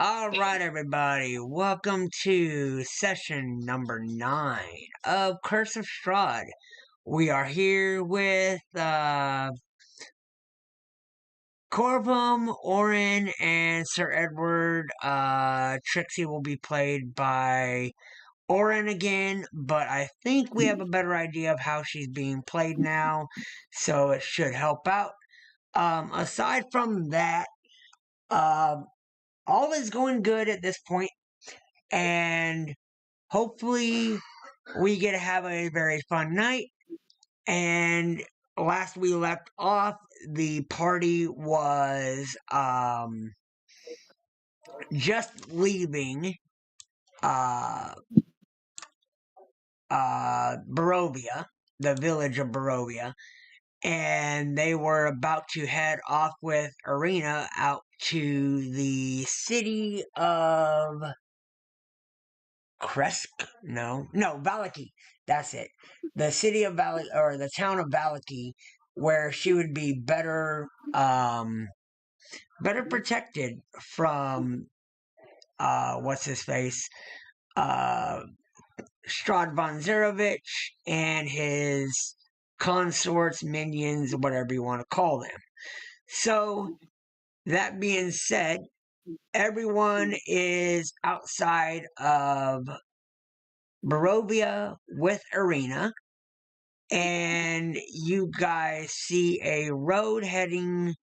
All right, everybody. Welcome to session number 9 of Curse of Strahd. We are here with Corvum, Orryn, and Sir Edward. Trixi will be played by Orryn again, but I think we have a better idea of how she's being played now, so it should help out. Aside from that, all is going good at this point, and hopefully we get to have a very fun night. And last we left off, the party was just leaving Barovia, the village of Barovia, and they were about to head off with Ireena out to the city of Vallaki. That's it. The city of Vallaki, or the town of Vallaki, where she would be better protected from what's his face, Strahd von Zarovich and his consorts, minions, whatever you want to call them. So that being said, everyone is outside of Barovia with Ireena, and you guys see a road heading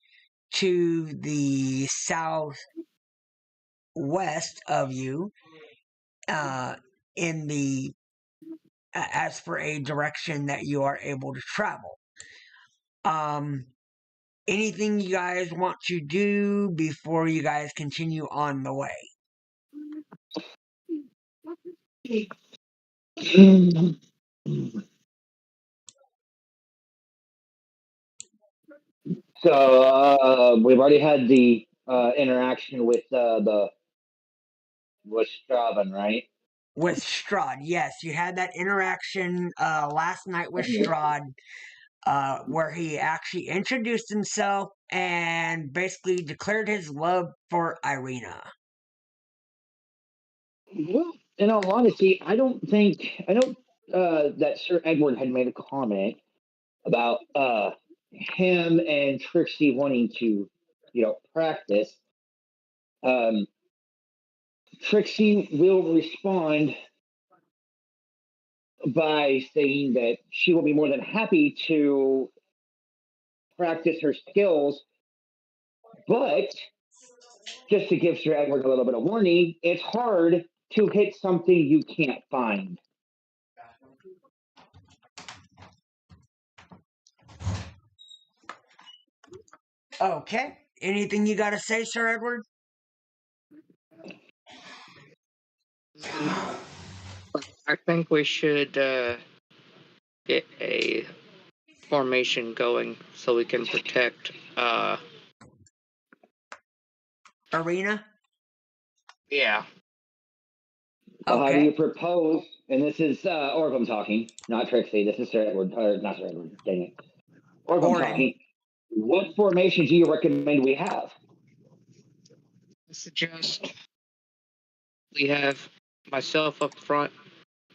to the southwest of you, in the as for a direction that you are able to travel. Anything you guys want to do before you guys continue on the way? So we've already had the interaction with Strahd, right? With Strahd, yes, you had that interaction last night with Strahd, where he actually introduced himself and basically declared his love for Ireena. Well, in all honesty, I don't that Sir Edward had made a comment about him and Trixi wanting to, practice. Trixi will respond by saying that she will be more than happy to practice her skills, but just to give Sir Edward a little bit of warning, it's hard to hit something you can't find. Okay. Anything you got to say, Sir Edward? I think we should get a formation going so we can protect Ireena? Yeah. Well, how do you propose? And this is Orvum talking, not Trixi. This is Sir Edward, not Sir Edward. Dang it. Orvum talking. What formation do you recommend we have? I suggest we have myself up front,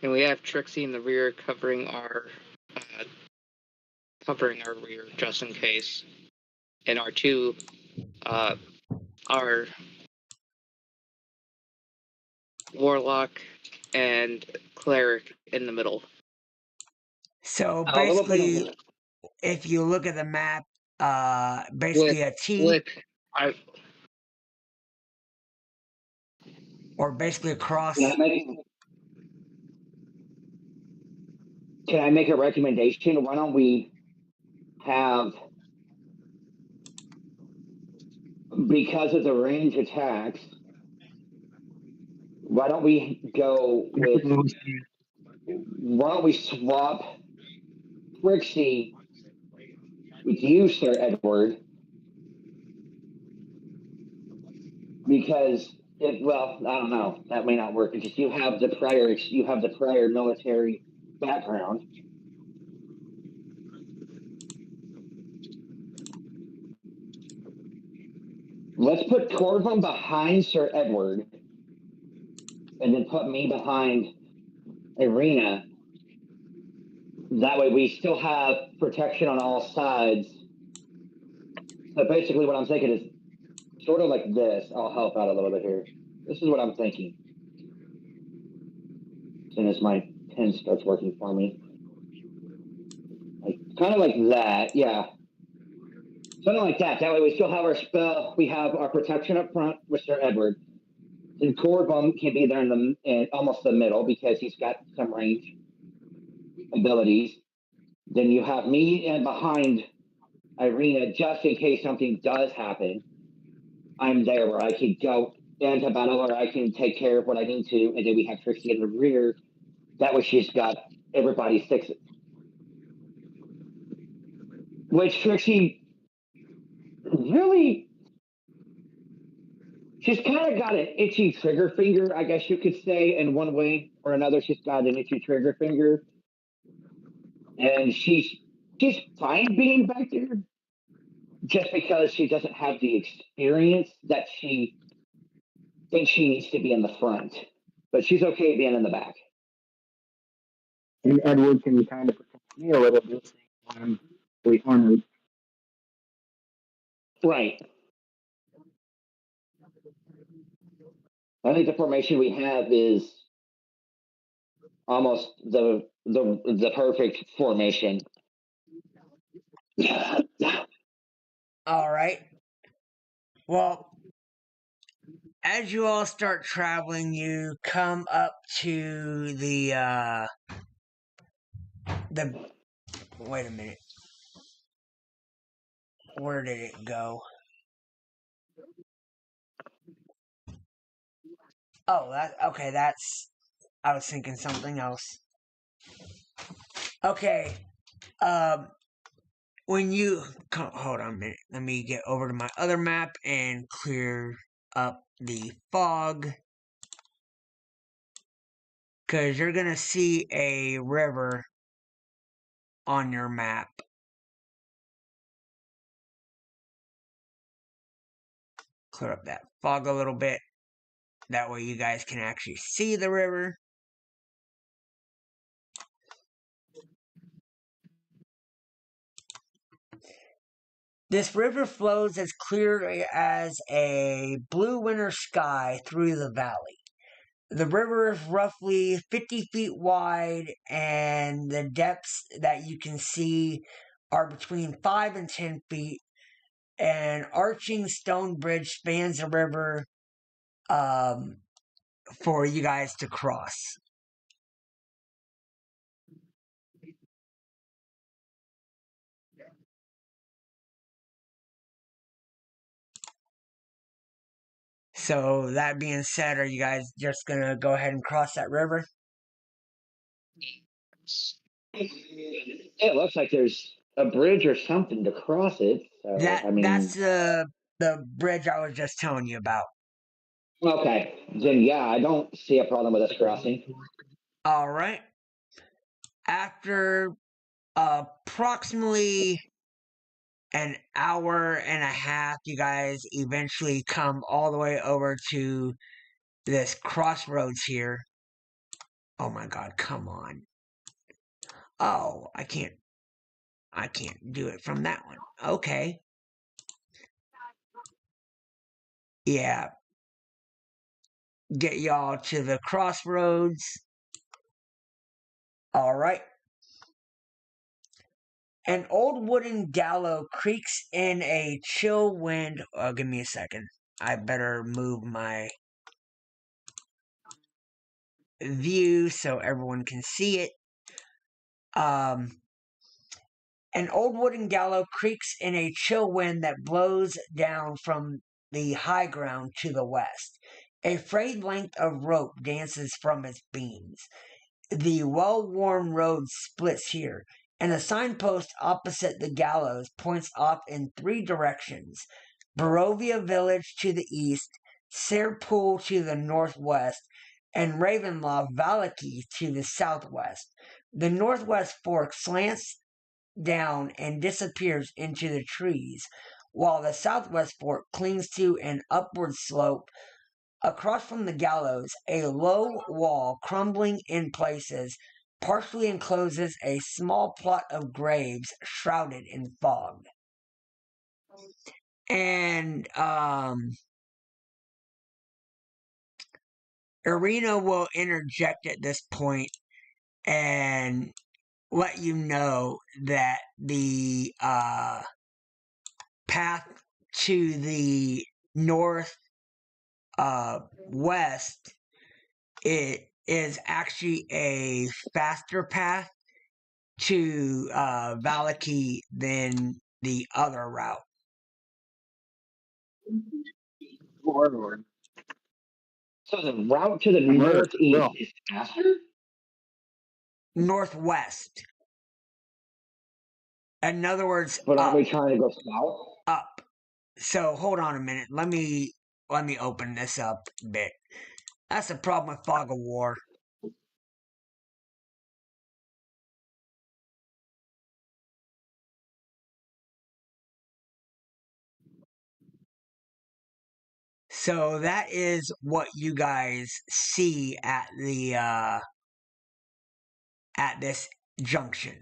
and we have Trixi in the rear covering our rear just in case, and our two our warlock and cleric in the middle. So basically, if you look at the map, basically a T, or basically a cross. Can I make a recommendation? Why don't we have, because of the range attacks, why don't we swap Trixi with you, Sir Edward? Because I don't know, that may not work because you have the prior military background. Let's put Corvum behind Sir Edward, and then put me behind Ireena. That way we still have protection on all sides. So basically what I'm thinking is sort of like this. I'll help out a little bit here. This is what I'm thinking. As soon as my pen starts working for me. Like, kind of like that, yeah. Something like that. That way we still have our spell. We have our protection up front with Sir Edward. And Corvum can be there in almost the middle because he's got some range abilities. Then you have me and behind Ireena just in case something does happen. I'm there where I can go into battle or I can take care of what I need to. And then we have Trixi in the rear. That way she's got everybody six. Which Trixi really, she's kind of got an itchy trigger finger, I guess you could say, in one way or another. She's got an itchy trigger finger. And she's fine being back there just because she doesn't have the experience that she thinks she needs to be in the front. But she's okay being in the back. And Edward can kind of protect me a little bit when I'm fully armored. Right. I think the formation we have is almost the perfect formation. All right. Well, as you all start traveling, you come up to the wait a minute. Where did it go? Oh, I was thinking something else. Okay. When you hold on a minute, let me get over to my other map and clear up the fog, because you're gonna see a river on your map. Clear up that fog a little bit. That way you guys can actually see the river. This river flows as clear as a blue winter sky through the valley. The river is roughly 50 feet wide, and the depths that you can see are between 5 and 10 feet. An arching stone bridge spans the river for you guys to cross. So that being said, are you guys just gonna go ahead and cross that river? It looks like there's a bridge or something to cross it. So That's the bridge I was just telling you about. Okay, then yeah, I don't see a problem with us crossing. All right. After approximately an hour and a half, you guys eventually come all the way over to this crossroads here. Oh my god, come on. Oh, I can't do it from that one. Okay. Yeah. Get y'all to the crossroads. All right. An old wooden gallows creaks in a chill wind. Oh, give me a second. I better move my view so everyone can see it. An old wooden gallows creaks in a chill wind that blows down from the high ground to the west. A frayed length of rope dances from its beams. The well-worn road splits here, and a signpost opposite the gallows points off in 3 directions: Barovia village to the east, Serpool to the northwest, and Ravenloft Vallaki to the southwest. The northwest fork slants down and disappears into the trees, while the southwest fort clings to an upward slope. Across from the gallows, a low wall, crumbling in places, partially encloses a small plot of graves shrouded in fog. And Ireena will interject at this point and let you know that the path to the north west, it is actually a faster path to Vallaki than the other route. So the route to the northeast is faster? Northwest. In other words, But aren't up. we trying to go south? Up. So hold on a minute. Let me open this up a bit. That's the problem with Fog of War. So that is what you guys see at the at this junction.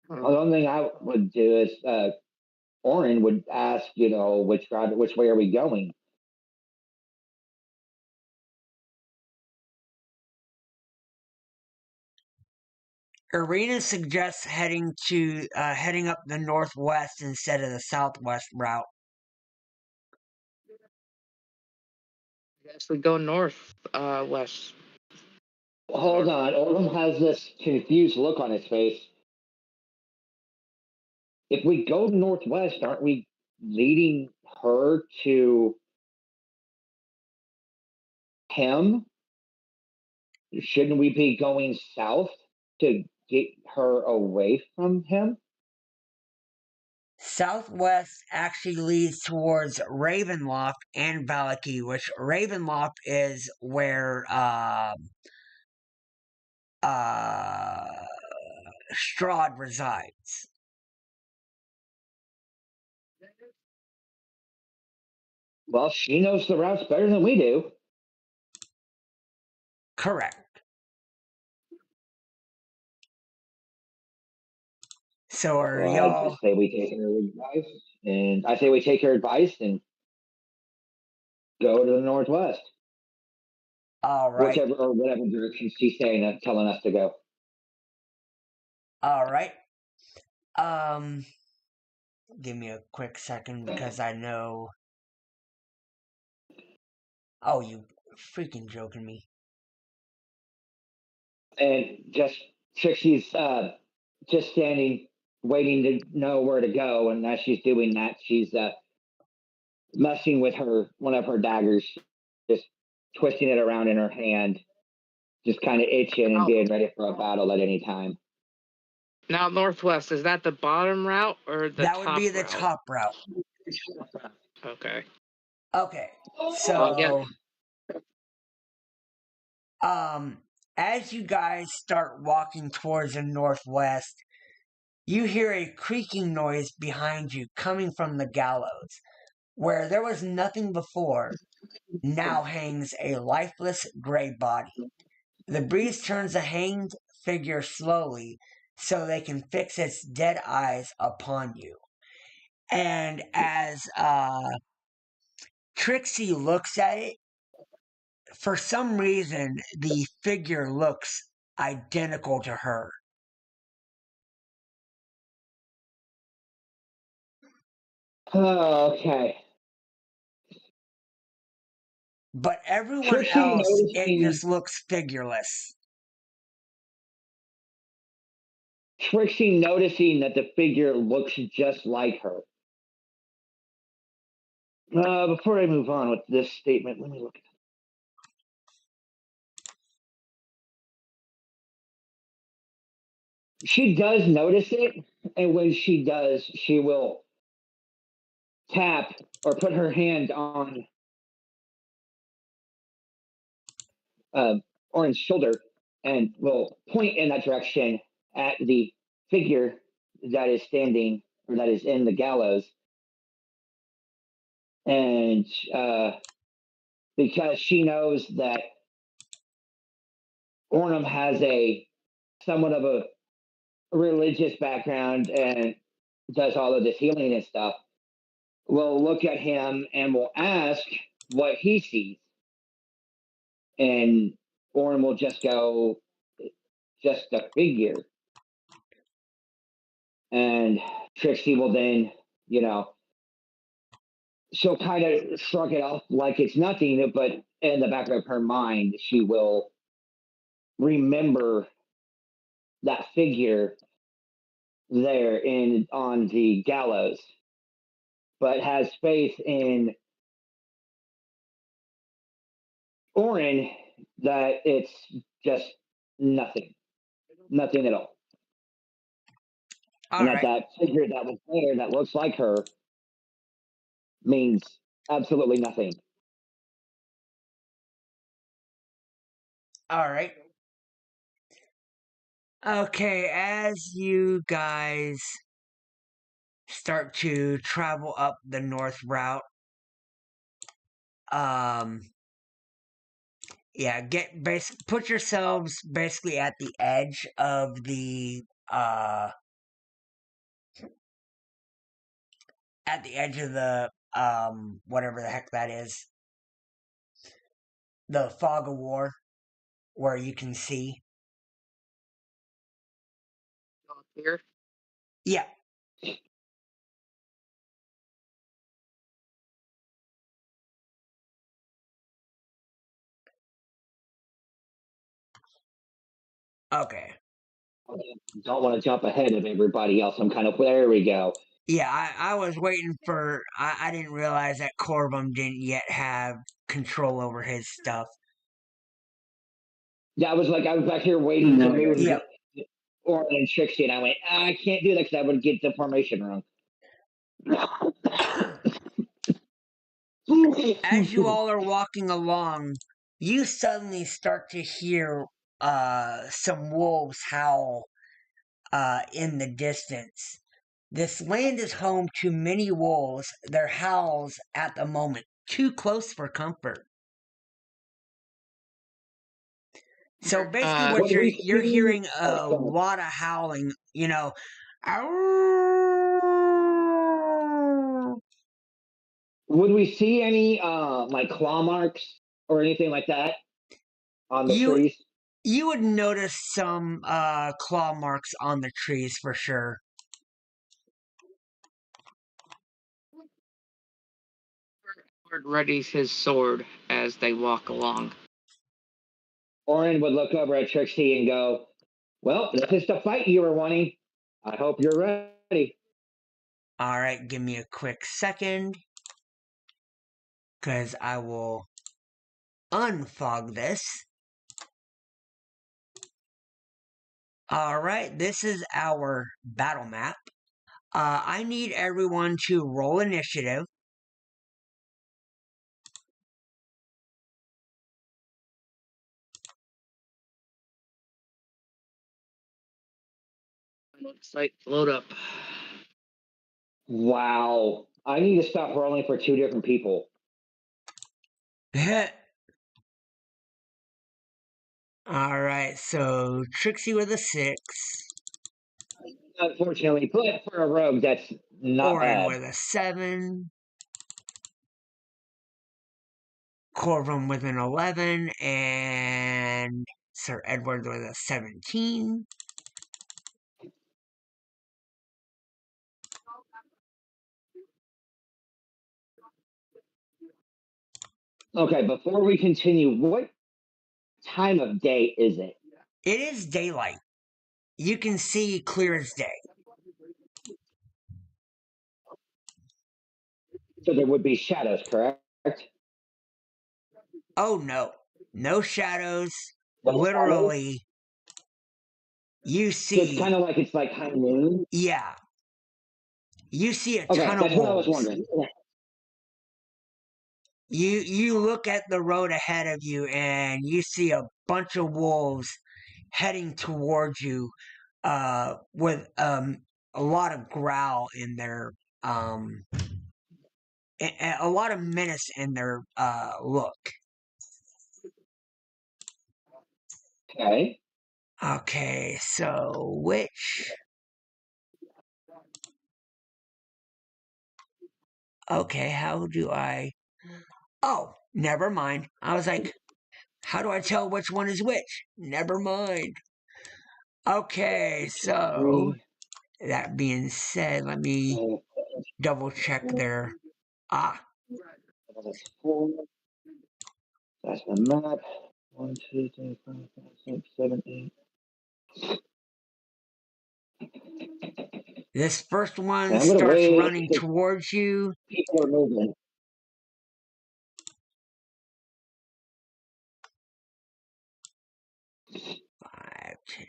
The only thing I would do is Orryn would ask, which way are we going? Ireena suggests heading up the northwest instead of the southwest route. I guess we go north, west. Hold on. Orryn has this confused look on his face. If we go northwest, aren't we leading her to him? Shouldn't we be going south to get her away from him? Southwest actually leads towards Ravenloft and Vallaki, which Ravenloft is where Strahd resides. Well, she knows the routes better than we do. Correct. So are y'all? I say we take her advice, and I say we take her advice and go to the northwest. All right. Whatever direction she's saying, telling us to go. All right. Give me a quick second because I know. Oh, you freaking joking me. And Trixi's just standing, waiting to know where to go. And as she's doing that, she's messing with one of her daggers, just twisting it around in her hand, just kind of itching and being ready for a battle at any time. Now, northwest, is that the bottom route or the top route? That would be the top route. Okay. Okay. So, as you guys start walking towards the northwest, you hear a creaking noise behind you coming from the gallows. Where there was nothing before, now hangs a lifeless gray body. The breeze turns the hanged figure slowly so they can fix its dead eyes upon you. And as Trixi looks at it, for some reason, the figure looks identical to her. Oh, okay. But everyone else, it just looks figureless. Trixie noticing that the figure looks just like her. Before I move on with this statement, let me look at She does notice it, and when she does, she will tap or put her hand on Orryn's shoulder and will point in that direction at the figure that is standing or that is in the gallows. And because she knows that Orryn has a somewhat of a religious background and does all of this healing and stuff, will look at him and will ask what he sees. And Orryn will just go, just a figure. And Trixie will then, she'll kind of shrug it off like it's nothing, but in the back of her mind, she will remember that figure there on the gallows, but has faith in Orryn that it's just nothing at all. All And right. that figure that was there that looks like her means absolutely nothing. All right. Okay, as you guys start to travel up the north route, yeah, put yourselves basically at the edge of the whatever the heck that is, the fog of war, where you can see. Here. Yeah. Okay. Don't want to jump ahead of everybody else. I'm kind of, there we go. Yeah, I was waiting for. I didn't realize that Corvum didn't yet have control over his stuff. Yeah, I was back here waiting to move Yep. Orryn and Trixie, and I went, I can't do that because I would get the formation wrong. As you all are walking along, you suddenly start to hear some wolves howl in the distance. This land is home to many wolves. Their howls at the moment too close for comfort. So basically, what you're hearing a lot of howling. Would we see any like claw marks or anything like that on the trees? You would notice some claw marks on the trees for sure. Edward readies his sword as they walk along. Orryn would look over at Trixie and go, well, this is the fight you were wanting. I hope you're ready. All right, give me a quick second, because I will unfog this. All right, this is our battle map. I need everyone to roll initiative. Site load up. Wow. I need to stop rolling for two different people. All right, so Trixie with a 6. Unfortunately, but for a rogue, that's not Orryn bad. with a 7. Corvum with an 11. And Sir Edward with a 17. Okay, before we continue, what time of day is it? It is daylight. You can see clear as day. So there would be shadows, correct? Oh no. No shadows. No Literally. You So it's see, kind of like high noon. yeah, you see a Okay, ton of that's what I was wolves. wondering. You look at the road ahead of you and you see a bunch of wolves heading towards you with a lot of growl in their a lot of menace in their look. Okay. Okay, so which? Okay, how do I? Oh, never mind. I was like, how do I tell which one is which? Never mind. Okay, so Three. that being said, let me double check there. Ah, That's 4. That's the map. 1, 2, 3, 4, 5, 6, 7, 8. this first one I'm gonna starts wait running because towards you. people are moving. 5, 10,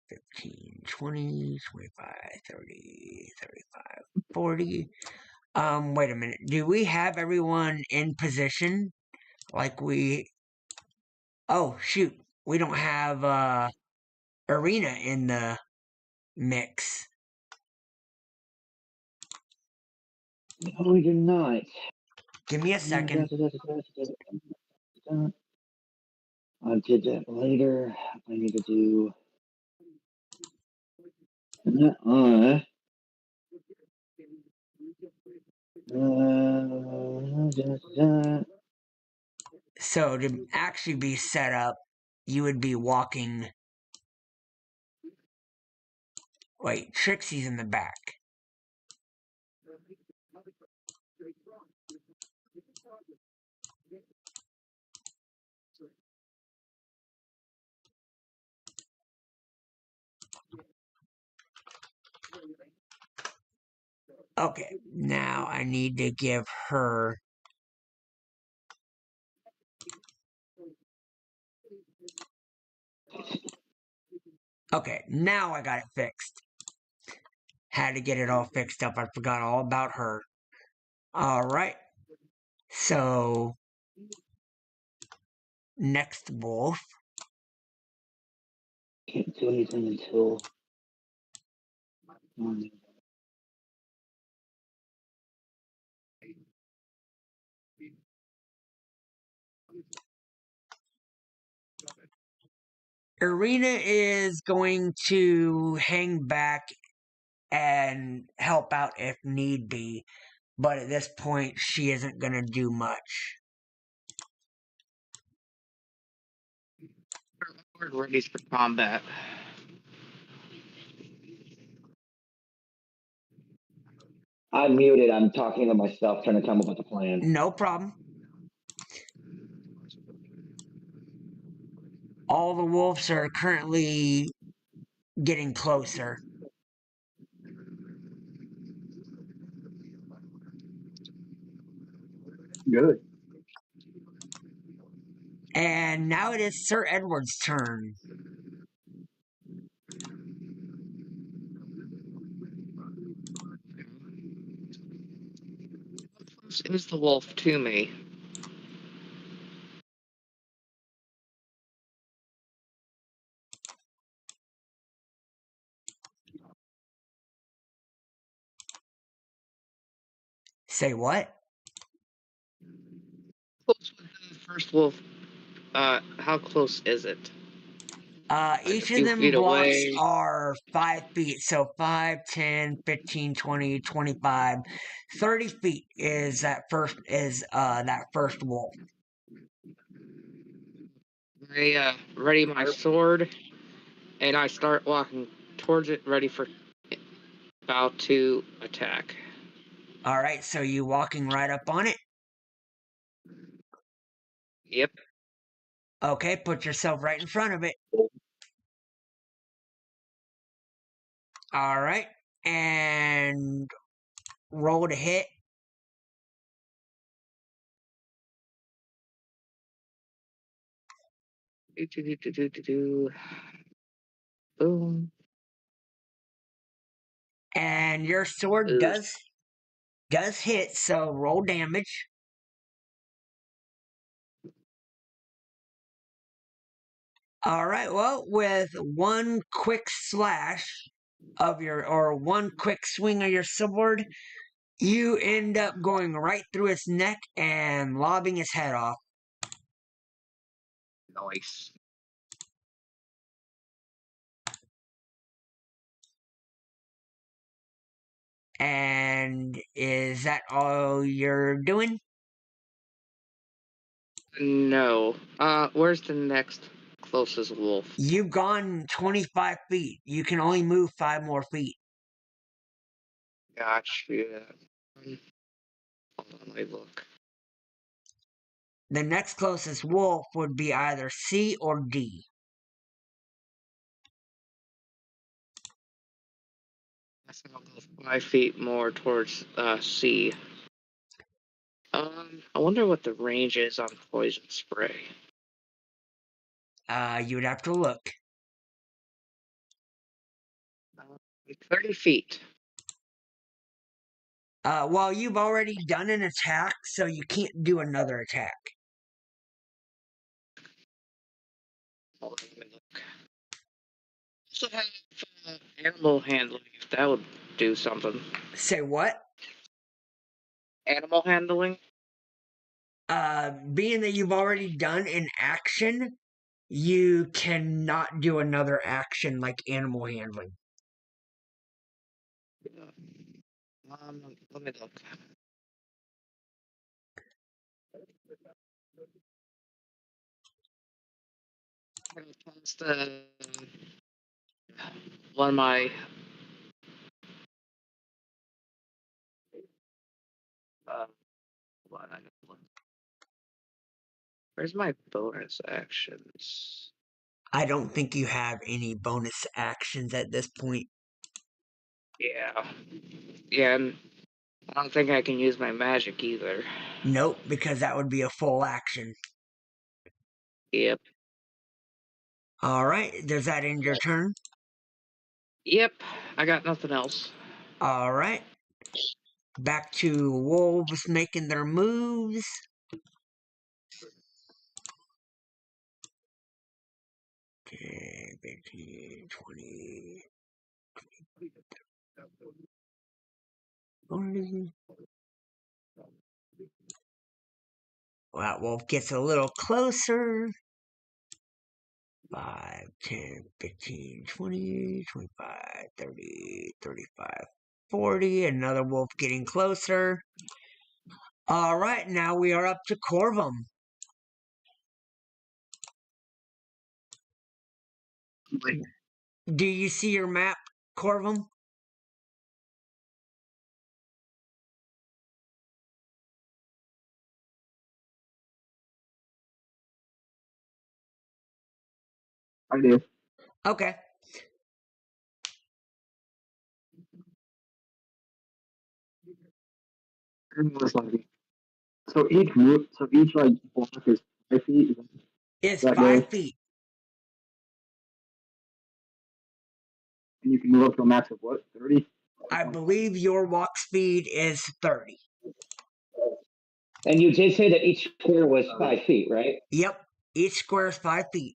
15, 20, 25, 30, 35, 40. Wait a minute. Do we have everyone in position? Like we. Oh, shoot. We don't have Ireena in the mix. No, we do not. Give me a second. I did that later. I need to do. So to actually be set up, you would be walking. Wait, Trixie's in the back. Okay, now I need to give her. Okay, now I got it fixed. Had to get it all fixed up. I forgot all about her. Alright. So, next wolf. Can't do anything until. Ireena is going to hang back and help out if need be, but at this point, she isn't going to do much. We're ready for combat. I'm muted. I'm talking to myself, trying to come up with a plan. No problem. All the wolves are currently getting closer. Good. And now it is Sir Edward's turn. Is the wolf to me? Say what? Close with the first wolf. How close is it? Like a Each of few them feet blocks away. are 5 feet. So 5, 10, 15, 20, 25, 30 feet is that first wolf. I ready my sword, and I start walking towards it, ready for about to attack. Alright, so you walking right up on it? Yep. Okay, put yourself right in front of it. Alright. And roll to hit. Boom. And your sword Ooh. does hit, so roll damage. Alright, well, with one quick slash or one quick swing of your sword, you end up going right through its neck and lobbing its head off. Nice. And is that all you're doing? No. Where's the next closest wolf? You've gone 25 feet. You can only move 5 more feet. Gotcha. Hold on, let me look. The next closest wolf would be either C or D. I think I'll go 5 feet more towards C. I wonder what the range is on poison spray. You would have to look. 30 feet. Well, you've already done an attack, so you can't do another attack. Hold on, let me look. Also have animal handling, if that would do something. Say what? Animal handling? Being that you've already done an action, you cannot do another action like animal handling. Let me look. I'm gonna cast one of my hold on, I gotta look. Where's my bonus actions? I don't think you have any bonus actions at this point. Yeah. Yeah, and I don't think I can use my magic either. Nope, because that would be a full action. Yep. Alright, does that end your turn? Yep. I got nothing else. Alright. Back to wolves making their moves. Okay, 15, 20, 40. Well, that wolf gets a little closer. 5, 10, 15, 20, 25, 30, 35, 40. Another wolf getting closer. Alright, now we are up to Corvum. Do you see your map, Corvum? I do. Okay. So each move, so each like block is 5 feet. It's That 5 goes, feet. and you can move up to a max of what? 30. I believe your walk speed is 30. And you did say that each square was 5 feet, right? Yep. Each square is 5 feet.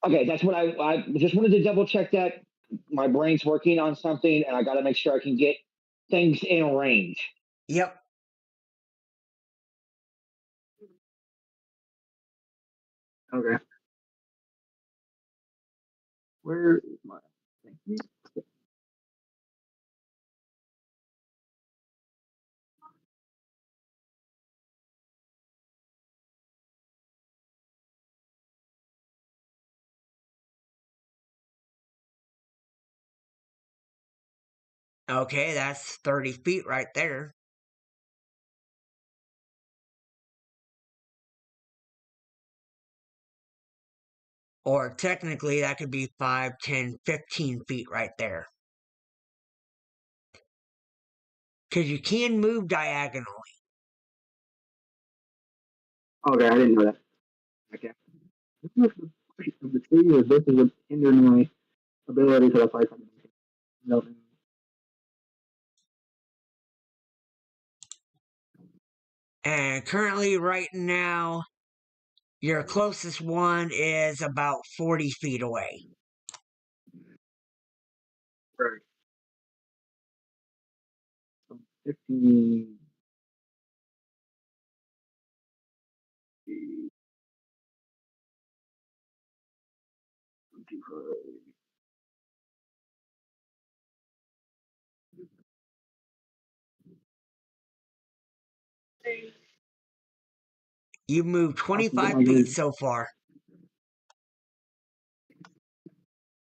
Okay, that's what I just wanted to double check that. My brain's working on something, and I got to make sure I can get things in range. Yep. Okay. Where is my? Thank you. Okay, that's 30 feet right there. Or technically, that could be 5, 10, 15 feet right there. Because you can move diagonally. Okay, I didn't know that. Okay. This is the tree, or this is what's hindering my ability, so that's why I kind of no. And currently, right now, your closest one is about 40 feet away. Right. So 15. You've moved I can get 25 my feet grade. so far.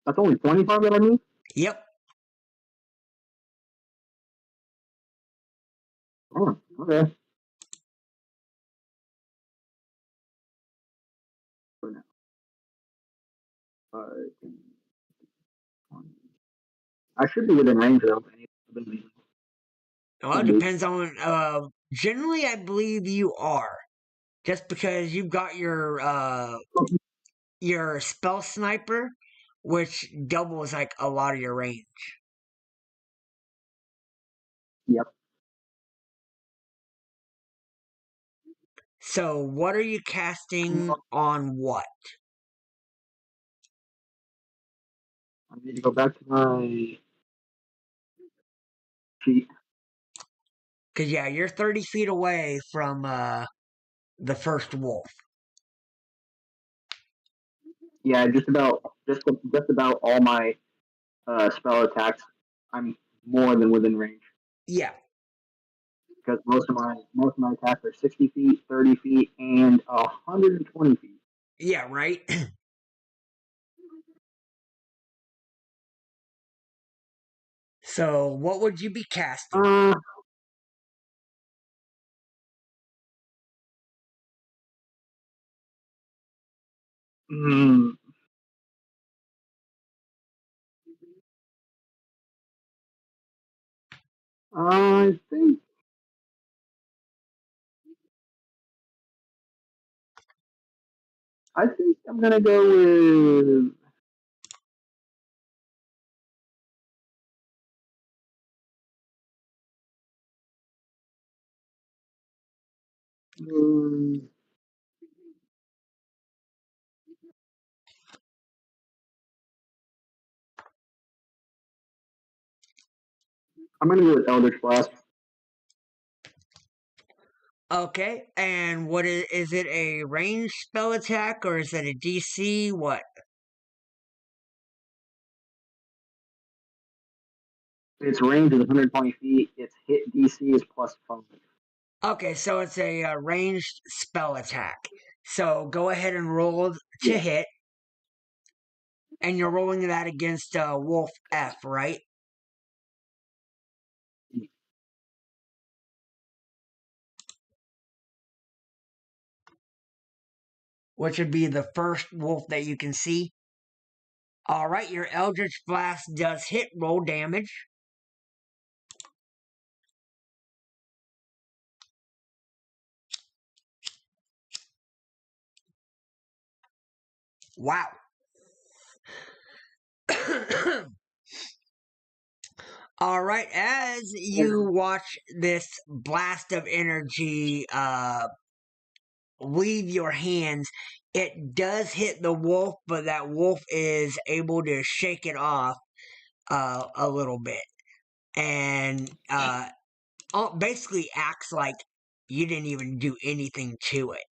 That's only 25 that I need? Yep. Oh, okay. For now. 5, 10, 20. I should be within range of any ability. Well, it depends on. Generally, I believe you are. Just because you've got your spell sniper, which doubles like a lot of your range. Yep. So, what are you casting on what? I need to go back to my sheet. Because, yeah, you're 30 feet away from the first wolf. Yeah, just about all my spell attacks. I'm more than within range Yeah. because most of my attacks are 60 feet, 30 feet, and 120 feet. Yeah, right? So, what would you be casting? Hmm. I think I'm gonna go with. mm, I'm gonna go with Eldritch Blast. Okay, and what is it a ranged spell attack or is it a DC? What? Its range is 120 feet. Its hit DC is +5. Okay, so it's a ranged spell attack. So go ahead and roll to Yeah. hit, and you're rolling that against Wolf F, right? Which would be the first wolf that you can see. All right, your Eldritch Blast does hit. Roll damage. Wow. All right, as you watch this blast of energy leave your hands, it does hit the wolf, but that wolf is able to shake it off a little bit. And basically acts like you didn't even do anything to it.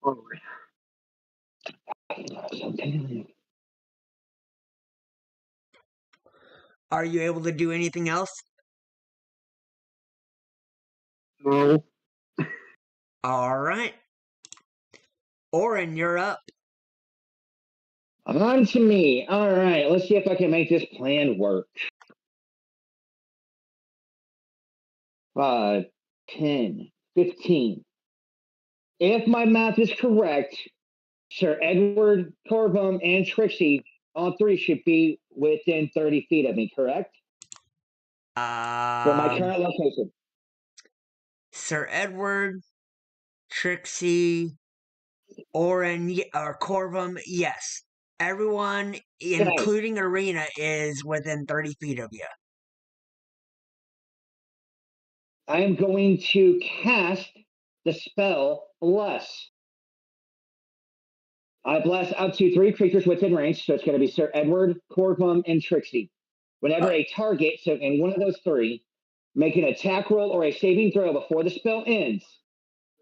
Oh, Are you able to do anything else? no. All right. Orryn, you're up. On to me. All right, let's see if I can make this plan work. 5, 10, 15. If my math is correct, Sir Edward, Corvum, and Trixie, all three should be within 30 feet of me, correct? From my current location. Sir Edward, Trixie, Orryn or Corvum, yes. Everyone, Okay. including Ireena, is within 30 feet of you. I am going to cast the spell Bless. I bless up to 3 creatures within range, so it's going to be Sir Edward, Corvum, and Trixie. Whenever a target, so any one of those 3, make an attack roll or a saving throw before the spell ends,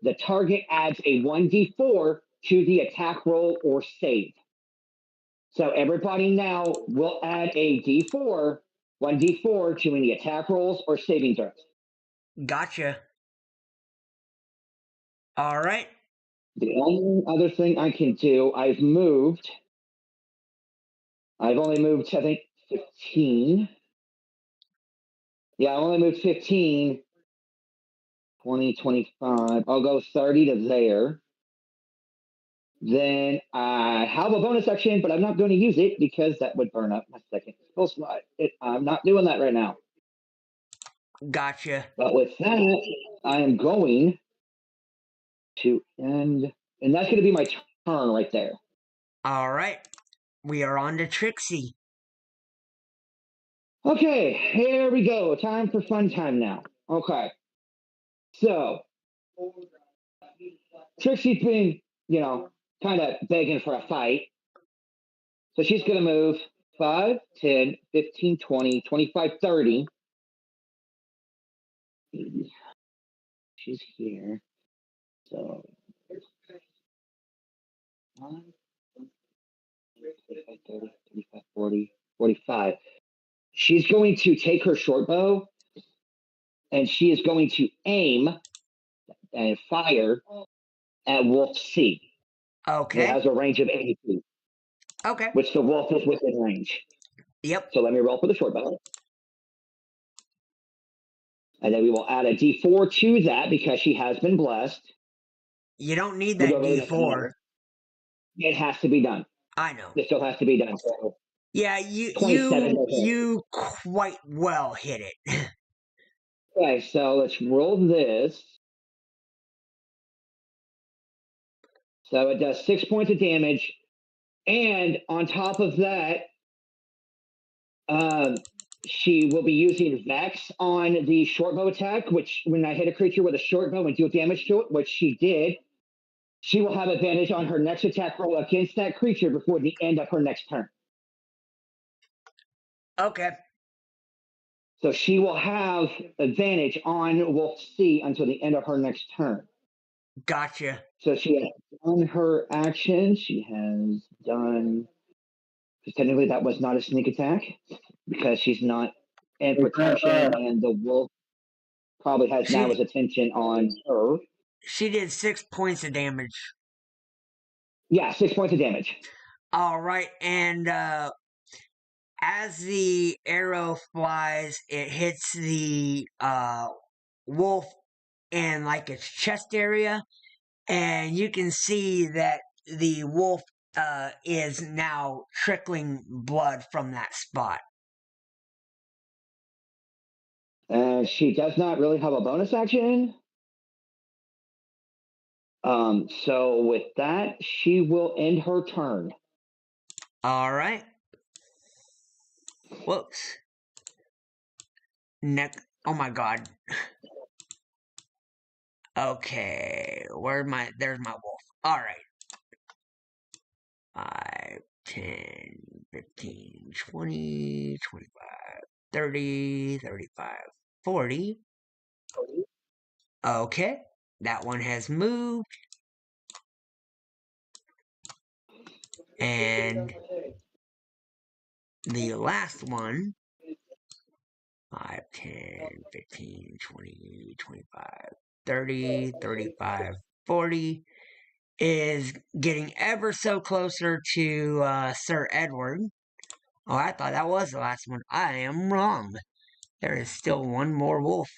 the target adds a 1d4 to the attack roll or save. So everybody now will add a d4, 1d4 to any attack rolls or saving throws. Gotcha. All right. The only other thing I can do, I've only moved, I think, 15. Yeah, I only moved 15, 20, 25. I'll go 30 to there. Then I have a bonus action, but I'm not going to use it because that would burn up my second spell slot. I'm not doing that right now. Gotcha. But with that, I am going to end, and that's going to be my turn right there. All right. We are on to Trixie. Okay, here we go. Time for fun time now. Okay. So, Trixie's been, kind of begging for a fight. So she's going to move 5, 10, 15, 20, 25, 30. She's here. So, 5, 25, 30, 35, 40, 45. She's going to take her short bow and she is going to aim and fire at Wolf C. Okay. It has a range of 80 feet. Okay. Which the wolf is within range. Yep. So let me roll for the short bow. And then we will add a d4 to that because she has been blessed. You don't need that d4. It has to be done. I know. It still has to be done. So yeah, you quite well hit it. Okay, so let's roll this. So it does 6 points of damage. And on top of that, she will be using Vex on the short bow attack, which when I hit a creature with a short bow and deal damage to it, which she did, she will have advantage on her next attack roll against that creature before the end of her next turn. Okay. So she will have advantage on Wolf C until the end of her next turn. Gotcha. So she has done her action. She has done, because technically that was not a sneak attack because she's not in protection, and the wolf probably has now his attention on her. She did 6 points of damage. Yeah, 6 points of damage. All right, and as the arrow flies, it hits the wolf in like its chest area, and you can see that the wolf is now trickling blood from that spot. She does not really have a bonus action. So with that, she will end her turn. All right. Whoops. Oh my god. Okay. There's my wolf. All right. 5, 10, 15, 20, 25, 30, 35, 40. Okay. That one has moved. And the last one, 5, 10, 15, 20, 25, 30, 35, 40, is getting ever so closer to Sir Edward. Oh, I thought that was the last one. I am wrong. There is still one more wolf.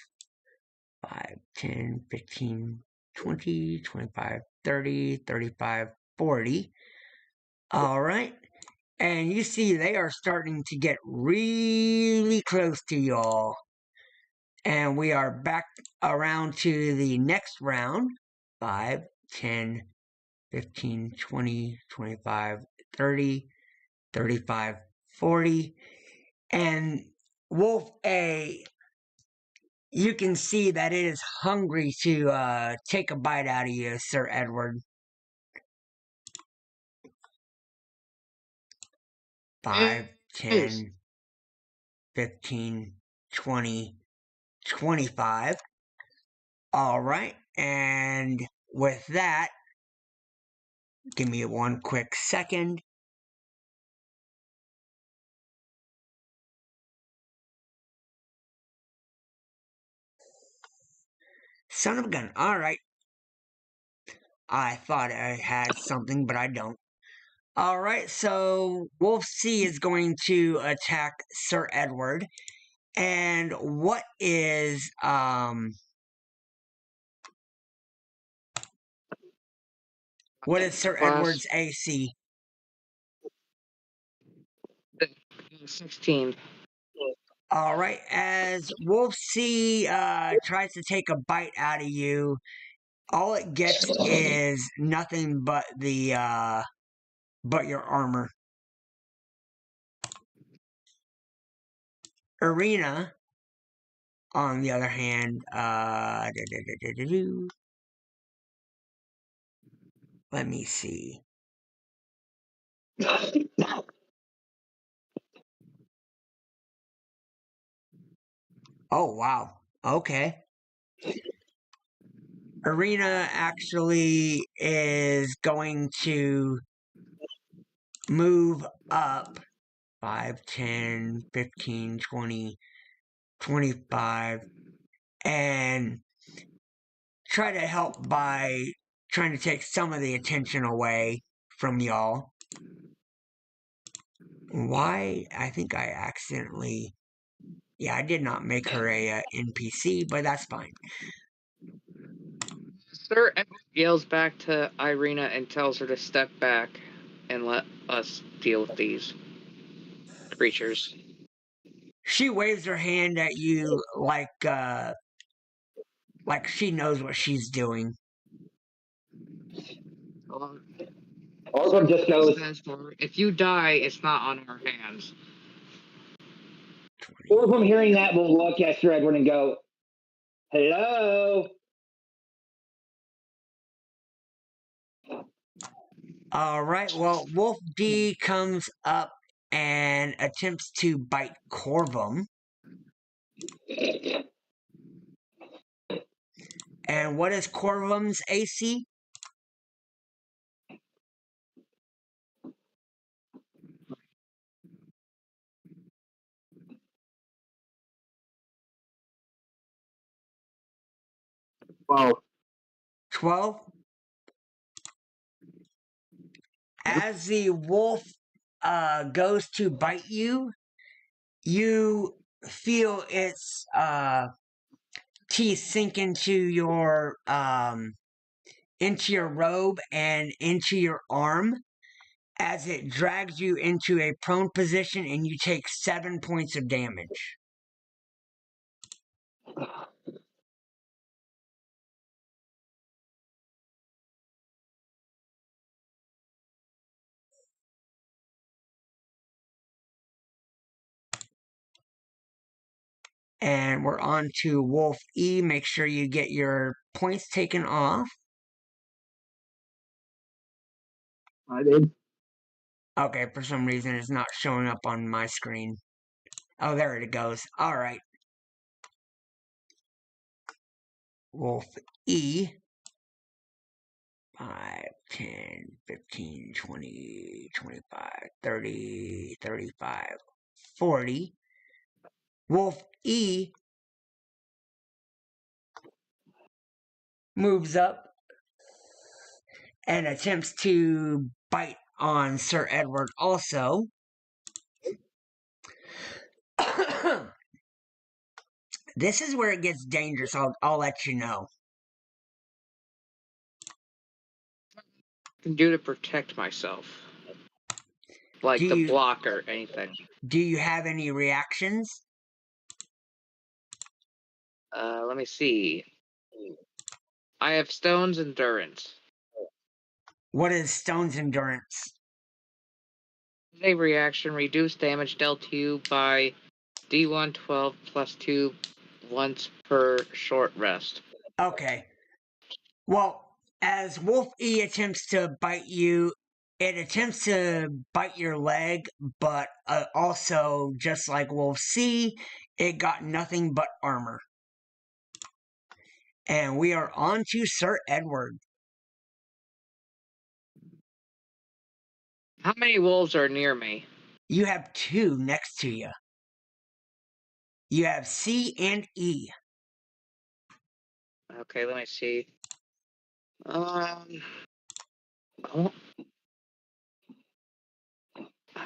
5, 10, 15, 20, 25, 30, 35, 40. All right. And you see they are starting to get really close to y'all. And we are back around to the next round. 5, 10, 15, 20, 25, 30, 35, 40. And Wolf A, you can see that it is hungry to take a bite out of you, Sir Edward. 5, 10, 15, 20, 25. All right, and with that, give me one quick second. Son of a gun. All right. I thought I had something, but I don't. All right, so Wolf C is going to attack Sir Edward. And what is Sir Edward's AC? 16. All right, as Wolf C tries to take a bite out of you, all it gets is nothing but the but your armor. Ireena, on the other hand, let me see. Oh, wow. Okay. Ireena actually is going to move up 5, 10, 15, 20, 25, and try to help by trying to take some of the attention away from y'all. Why? I think I accidentally... Yeah, I did not make her a NPC, but that's fine. Sir Edward yells back to Ireena and tells her to step back and let us deal with these creatures. She waves her hand at you like she knows what she's doing. Corvum just goes. If you die, it's not on our hands. Corvum, hearing that, will look at Sir Edward and go, "Hello." All right, well, Wolf D comes up and attempts to bite Corvum. And what is Corvum's AC? Well, 12? As the wolf goes to bite you, you feel its teeth sink into your robe and into your arm as it drags you into a prone position, and you take 7 points of damage. And we're on to Wolf E. Make sure you get your points taken off. I did. Okay, for some reason it's not showing up on my screen. Oh, there it goes. All right. Wolf E. 5, 10, 15, 20, 25, 30, 35, 40. Wolf E moves up and attempts to bite on Sir Edward also. This is where it gets dangerous, I'll let you know. Can do to protect myself, like the block or anything. Do you have any reactions? Let me see. I have Stone's Endurance. What is Stone's endurance? A reaction, reduce damage dealt to you by D112 plus 2 once per short rest. Okay. Well, as Wolf E attempts to bite you, it attempts to bite your leg, but also, just like Wolf C, it got nothing but armor. And we are on to Sir Edward. How many wolves are near me? You have 2 next to you. You have C and E. Okay, let me see. I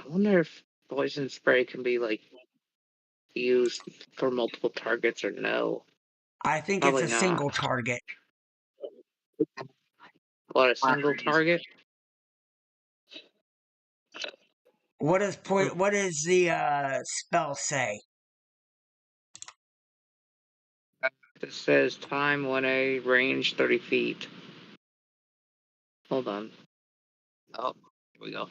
wonder if poison spray can be like used for multiple targets or no. I think Probably it's a not. single target. What, a single target? What does the spell say? It says time when a range 30 feet. Hold on. Oh, here we go.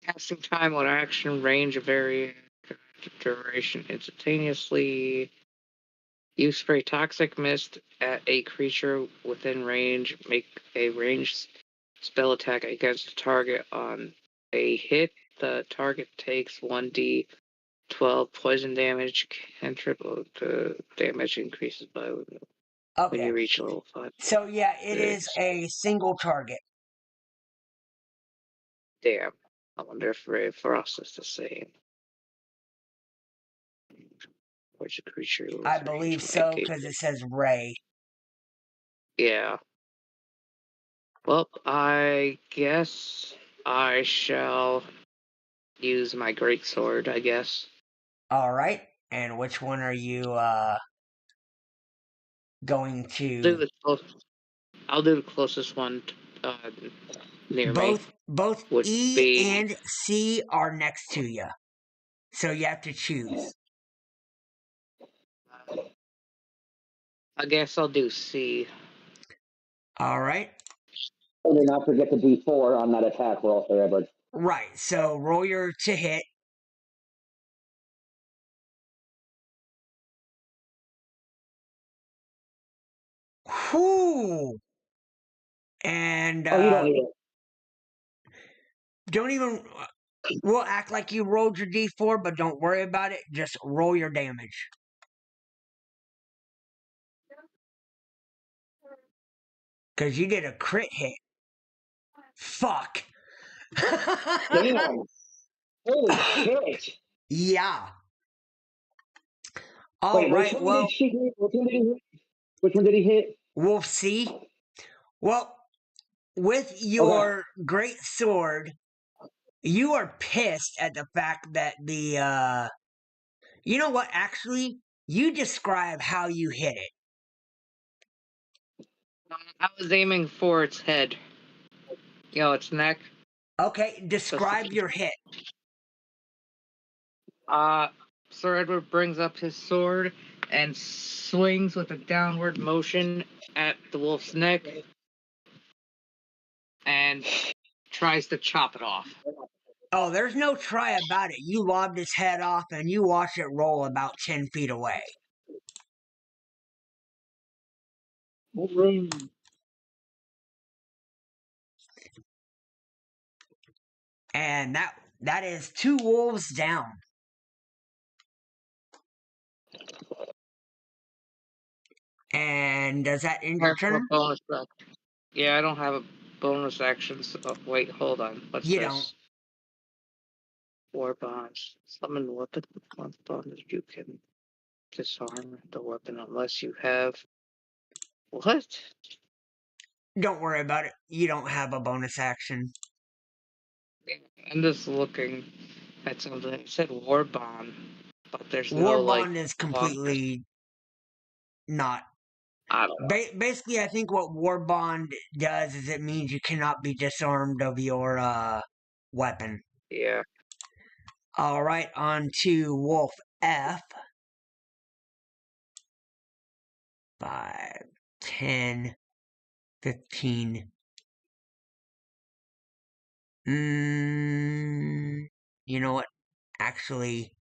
Casting time when action range of varying duration instantaneously. You spray toxic mist at a creature within range. Make a ranged spell attack against a target. On a hit, the target takes 1d12 poison damage. Cantrip the damage increases by when Okay. you reach level 5. So yeah, it is 6. a single target. Damn. I wonder if Ray of Frost is the same. Which creature with I range believe when so, engaged. because it says Ray. Yeah. Well, I guess I shall use my greatsword, I guess. Alright. And which one are you going Do to? the I'll do the closest one near me. Both Would E be and C are next to you. So you have to choose. I guess I'll do C. Alright. And do not forget the D4 on that attack roll, Sir Edward. Right. So roll your to hit. Whoo! And Oh, you don't need it. don't even. We'll act like you rolled your d4, but don't worry about it. Just roll your damage. Because you did a crit hit. Fuck. Damn. Holy shit. Yeah. Wait, which Alright, one well, did she hit? Which one did he hit? Which one did he hit? Wolf C. Well, with Okay. your great sword, you are pissed at the fact that the you know what, actually, you describe how you hit it. I was aiming for its head. Its neck. Okay, describe your hit. Sir Edward brings up his sword and swings with a downward motion at the wolf's neck and tries to chop it off. Oh, there's no try about it. You lobbed his head off and you watch it roll about 10 feet away. And that is 2 wolves down. And does that end your turn? Bonus action. Yeah, I don't have a bonus action. So, wait, hold on. What's You this? don't. War bonds. Summon weapon. Once bonded, you can disarm the weapon unless you have. What? Don't worry about it. You don't have a bonus action. I'm just looking at something. It said war bond, but there's War no like. bond is completely not. I don't know. Basically, I think what war bond does is it means you cannot be disarmed of your weapon. Yeah. All right, on to Wolf F. 5, 10, 15, You know what? Actually,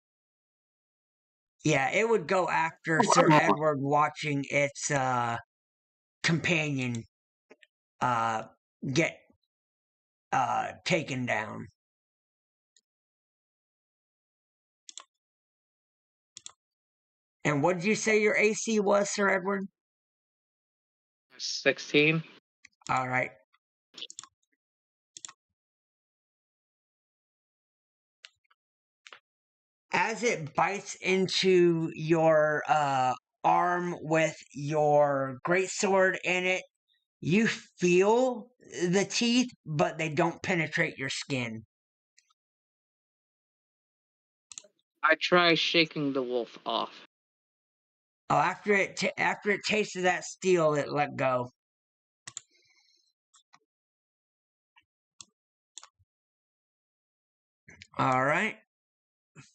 yeah, it would go after Oh, Sir come on. Edward watching its companion get taken down. And what did you say your AC was, Sir Edward? 16. All right. As it bites into your arm with your greatsword in it, you feel the teeth, but they don't penetrate your skin. I try shaking the wolf off. Oh, after it tasted that steel, it let go. All right.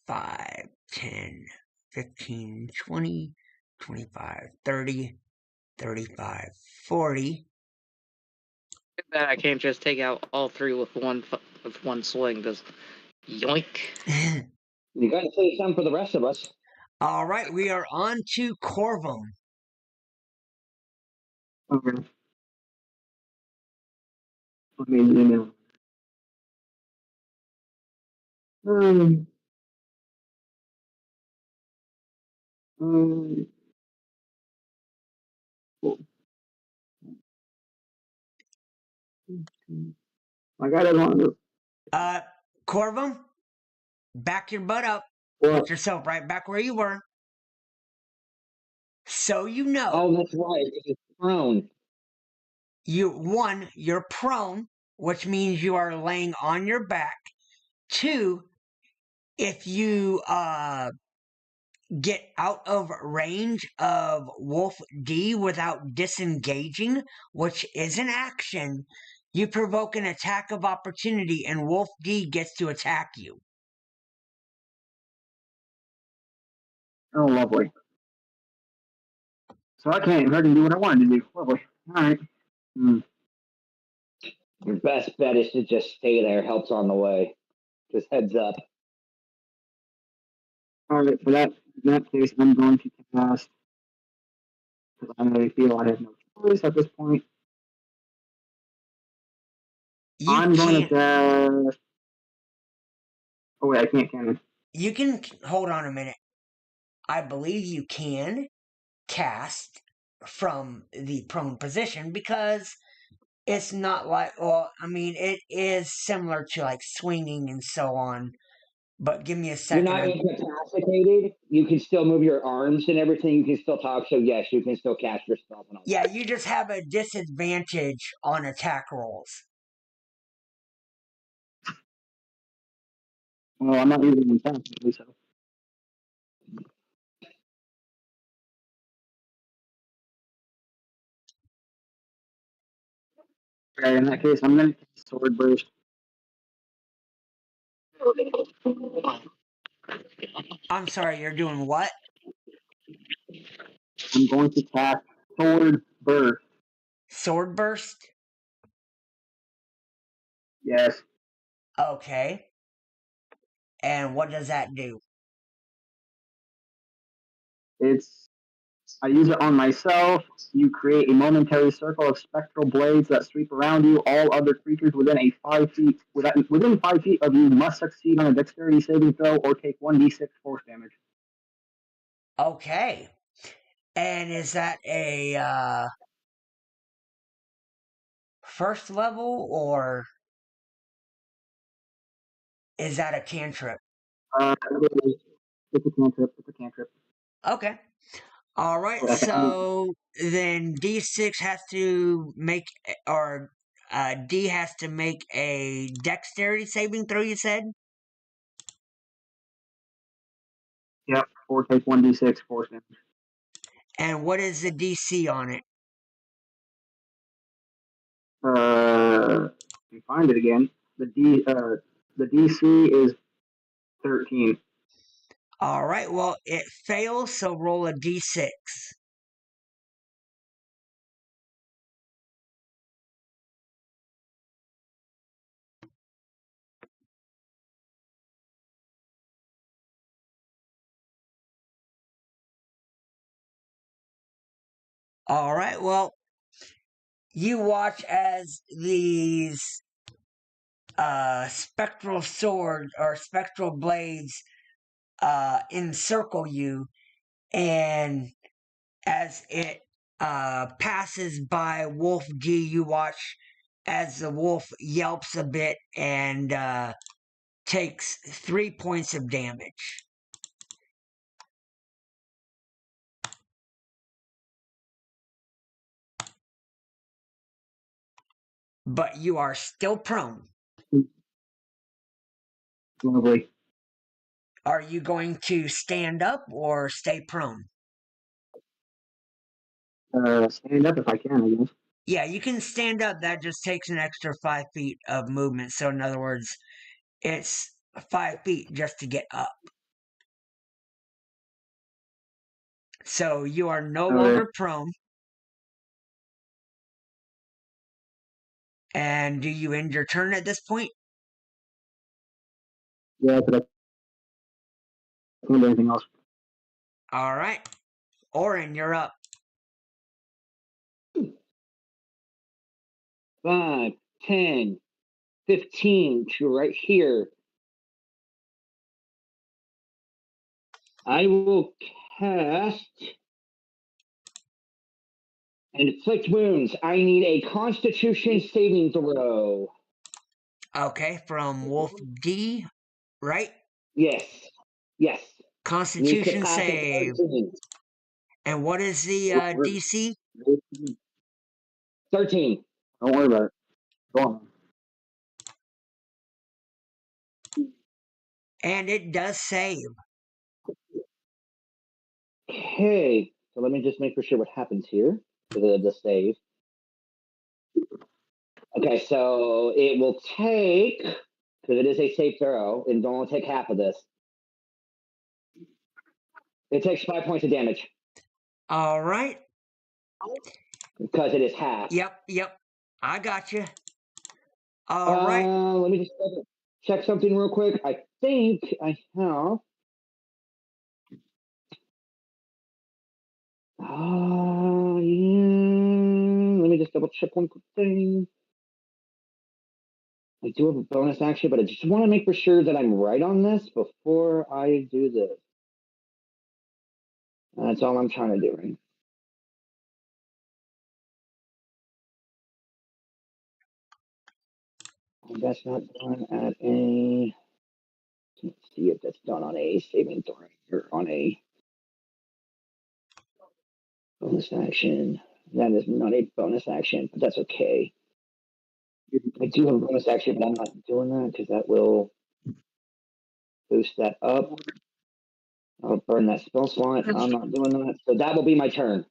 5, 10, 15, 20, 25, 30, 35, 40. That I can't just take out all three with one swing. Just yoink. You got to save some for the rest of us. All right, we are on to Corvum. Okay. Let me zoom in. Cool. I got it on. Corvum, back your butt up. Well, Put yourself right back where you were. So you know, Oh, that's right. It's prone. you're prone, which means you are laying on your back. 2, if you get out of range of Wolf D without disengaging, which is an action, you provoke an attack of opportunity and Wolf D gets to attack you. oh, lovely. So I can do what I wanted to do. Lovely. All right. Your best bet is to just stay there. Help's on the way. Just heads up. All right. For that, in that case, I'm going to cast because I feel I have no choice at this point. I'm going to cast. Oh wait, I can't. Can I? You can hold on a minute. I believe you can cast from the prone position because it's not like, well, I mean, it is similar to like swinging and so on. But give me a You're second. not incapacitated. You can still move your arms and everything. You can still talk. So yes, you can still cast your spells and all Yeah, that. you just have a disadvantage on attack rolls. Well, I'm not using the attack, so. Okay, in that case, I'm going to cast Sword Burst. I'm sorry, you're doing what? I'm going to cast Sword Burst. Sword burst? Yes. Okay. And what does that do? I use it on myself. You create a momentary circle of spectral blades that sweep around you. All other creatures within 5 feet of you must succeed on a dexterity saving throw or take 1d6 force damage. Okay. And is that a first level or is that a cantrip? It's a cantrip. It's a cantrip. Okay. All right. So then D6 has to make, or D has to make a dexterity saving throw, you said? Yep. Or take 1d6 force damage. And what is the DC on it? Let me find it again. The DC is 13. All right. Well, it fails, so roll a D6. All right. Well, you watch as these spectral swords or spectral blades encircle you, and as it passes by Wolf D, you watch as the wolf yelps a bit and takes 3 points of damage. But you are still prone. Lovely. Are you going to stand up or stay prone? Stand up if I can, I guess. Yeah, you can stand up. That just takes an extra 5 feet of movement. So, in other words, it's 5 feet just to get up. So, you are no longer prone. And do you end your turn at this point? Yeah, but I can't do anything else. All right. Orryn, you're up. 5, 10, 15 to right here. I will cast and inflict wounds. I need a Constitution saving throw. Okay, from Wolf D, right? Yes. Yes. Need to Constitution pass save. 13. And what is the DC? 13. Don't worry about it. Go on. And it does save. Okay. So let me just make for sure what happens here for the save. Okay, so it will take, because it is a safe throw, and don't take half of this. It takes 5 points of damage. All right. Because it is half. Yep. I got you. All right. Let me just check something real quick. I think I have. Yeah. Let me just double check one quick thing. I do have a bonus action, but I just want to make for sure that I'm right on this before I do this. That's all I'm trying to do right now. That's not done at a. Can't see if that's done on a saving throw or on a bonus action. That is not a bonus action, but that's okay. I do have a bonus action, but I'm not doing that because that will boost that up. I'll burn that spell slot. I'm not doing that. So that will be my turn.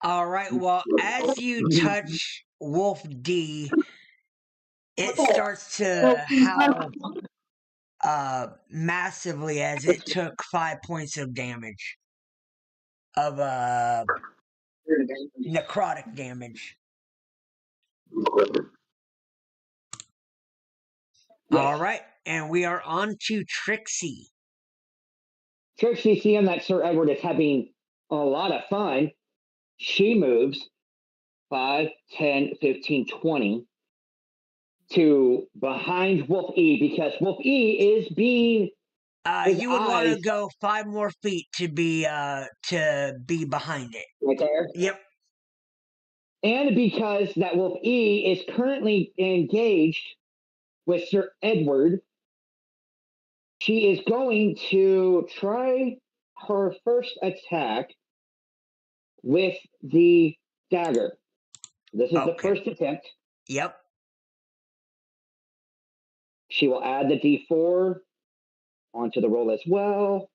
All right. Well, as you touch Wolf D, it starts to howl massively as it took 5 points of damage of necrotic damage. Yes. All right, and we are on to Trixi. Trixie, seeing that Sir Edward is having a lot of fun, she moves 5, 10, 15, 20 to behind Wolf E because Wolf E is being. You would want to go 5 more feet to be behind it. Right there? Yep. And because that Wolf E is currently engaged with Sir Edward, she is going to try her first attack with the dagger. This is the first attempt. Yep. She will add the D4 onto the roll as well.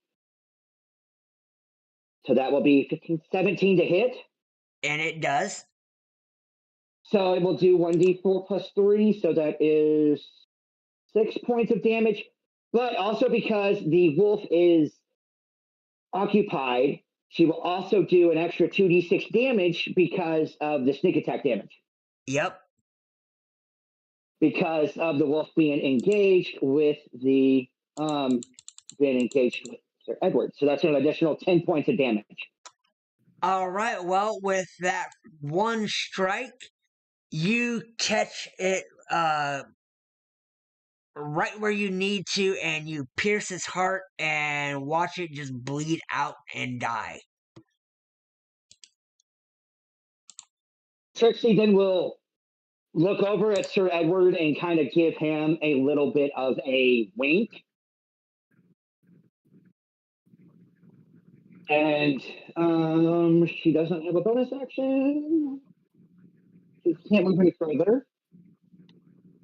So that will be 15, 17 to hit. And it does. So it will do 1d4 plus 3. So that is 6 points of damage. But also because the wolf is occupied, she will also do an extra 2d6 damage because of the sneak attack damage. Yep. Because of the wolf being engaged with the being engaged with Sir Edward. So that's an additional 10 points of damage. Alright, well, with that one strike, you catch it right where you need to, and you pierce his heart and watch it just bleed out and die. Trixie then will look over at Sir Edward and kind of give him a little bit of a wink. And she doesn't have a bonus action. She can't move any further.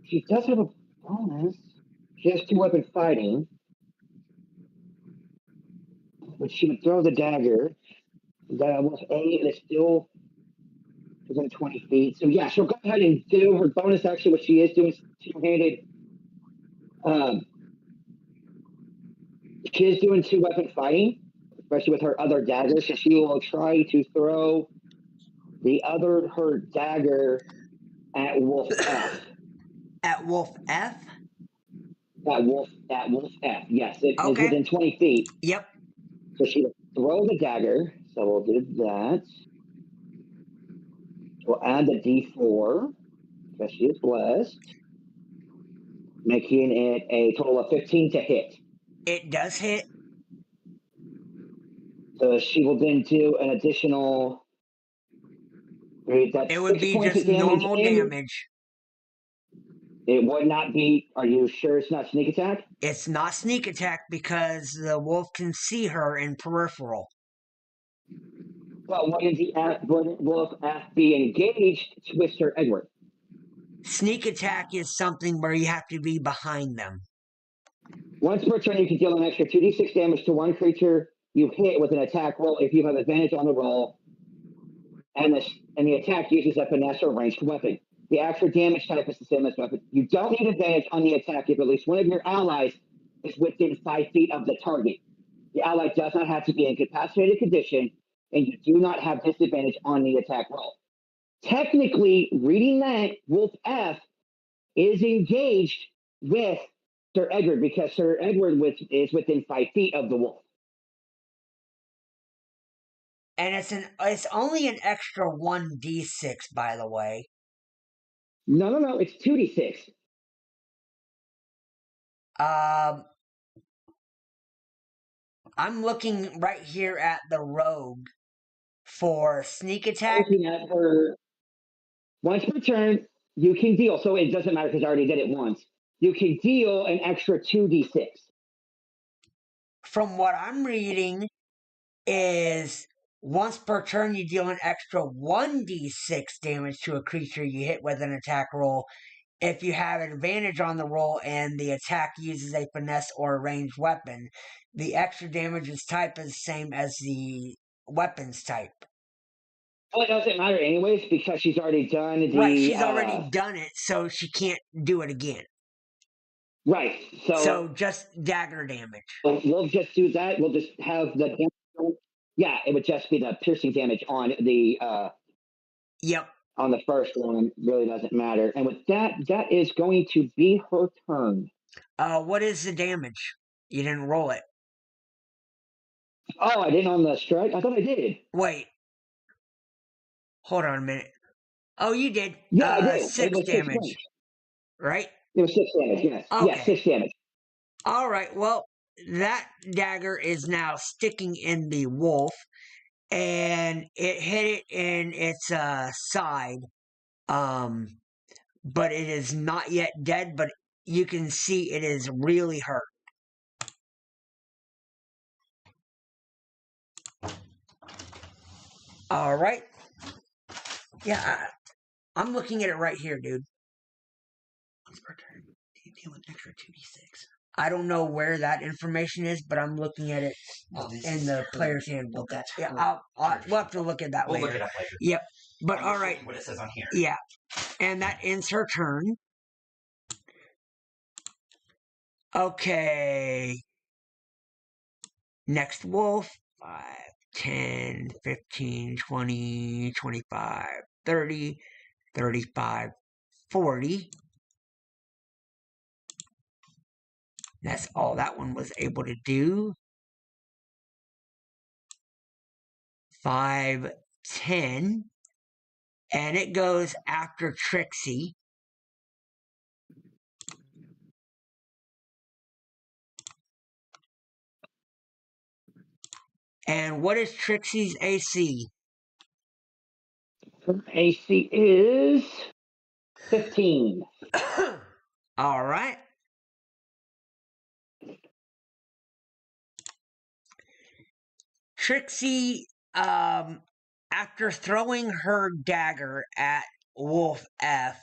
She does have a bonus. She has 2-weapon fighting. But she would throw the dagger. That was A, and it's still within 20 feet. So yeah, she'll go ahead and do her bonus action, which she is doing two-handed. She is doing 2-weapon fighting, especially with her other dagger. So she will try to throw her dagger at Wolf F. At Wolf F? At Wolf F. Yes, it is Okay. within 20 feet. Yep. So she will throw the dagger. So we'll do that. We'll add the D4 because she is blessed, making it a total of 15 to hit. It does hit. So she will then do an additional. It would be just normal damage. It would not be. Are you sure it's not sneak attack? It's not sneak attack because the wolf can see her in peripheral. Well, would Wolf F be engaged with Sir Edward? Sneak attack is something where you have to be behind them. Once per turn, you can deal an extra 2d6 damage to one creature you hit with an attack roll if you have advantage on the roll, and the attack uses a finesse or ranged weapon. The extra damage type is the same as weapon. You don't need advantage on the attack if at least one of your allies is within 5 feet of the target. The ally does not have to be in incapacitated condition, and you do not have disadvantage on the attack roll. Technically, reading that, Wolf F is engaged with Sir Edward because Sir Edward is within 5 feet of the wolf. And it's only an extra 1d6, by the way. No, it's 2d6. I'm looking right here at the rogue for sneak attack. Looking at her. Once per turn, you can deal. So it doesn't matter because I already did it once. You can deal an extra 2d6. From what I'm reading is once per turn you deal an extra 1d6 damage to a creature you hit with an attack roll if you have advantage on the roll and the attack uses a finesse or a ranged weapon. The extra damage is type is the same as the weapons type. Well, it doesn't matter anyways because she's already done the... Right, she's already done it, so she can't do it again. Right, so just dagger damage. We'll just do that. We'll just have the damage. Yeah, it would just be the piercing damage on the... Yep. On the first one, really doesn't matter. And with that, that is going to be her turn. What is the damage? You didn't roll it. Oh, I didn't on the strike? I thought I did. Wait. Hold on a minute. Oh, you did. Yeah, I did. 6 damage. Right? It was 6 damage, yes. Okay. Yeah, 6 damage. All right, well, that dagger is now sticking in the wolf, and it hit it in its side. But it is not yet dead, but you can see it is really hurt. All right. Yeah, I'm looking at it right here, dude. Once per turn, you deal an extra 2d6. I don't know where that information is, but I'm looking at it in the player's handbook. Yeah, we'll have to look at that later. Look it up later. Yep. But all right. What it says on here. Yeah. And that ends her turn. Okay. Next wolf. 5, 10, 15, 20, 25, 30, 35, 40. That's all that one was able to do. 5, 10. And it goes after Trixi. And what is Trixi's AC? Her AC is 15. All right. Trixi, after throwing her dagger at Wolf F,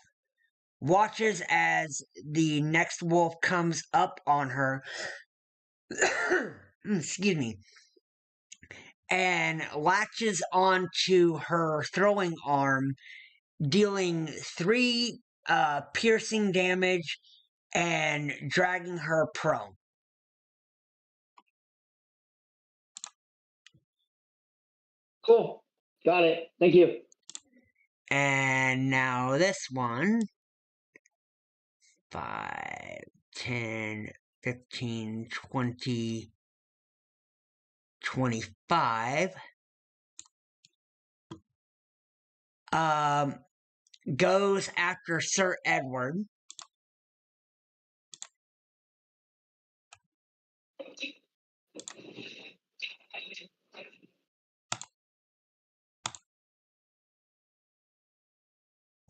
watches as the next wolf comes up on her. Excuse me. And latches onto her throwing arm, dealing 3 piercing damage and dragging her prone. Cool. Got it. Thank you. And now this one. 5, 10, 15, 20, 25. Goes after Sir Edward.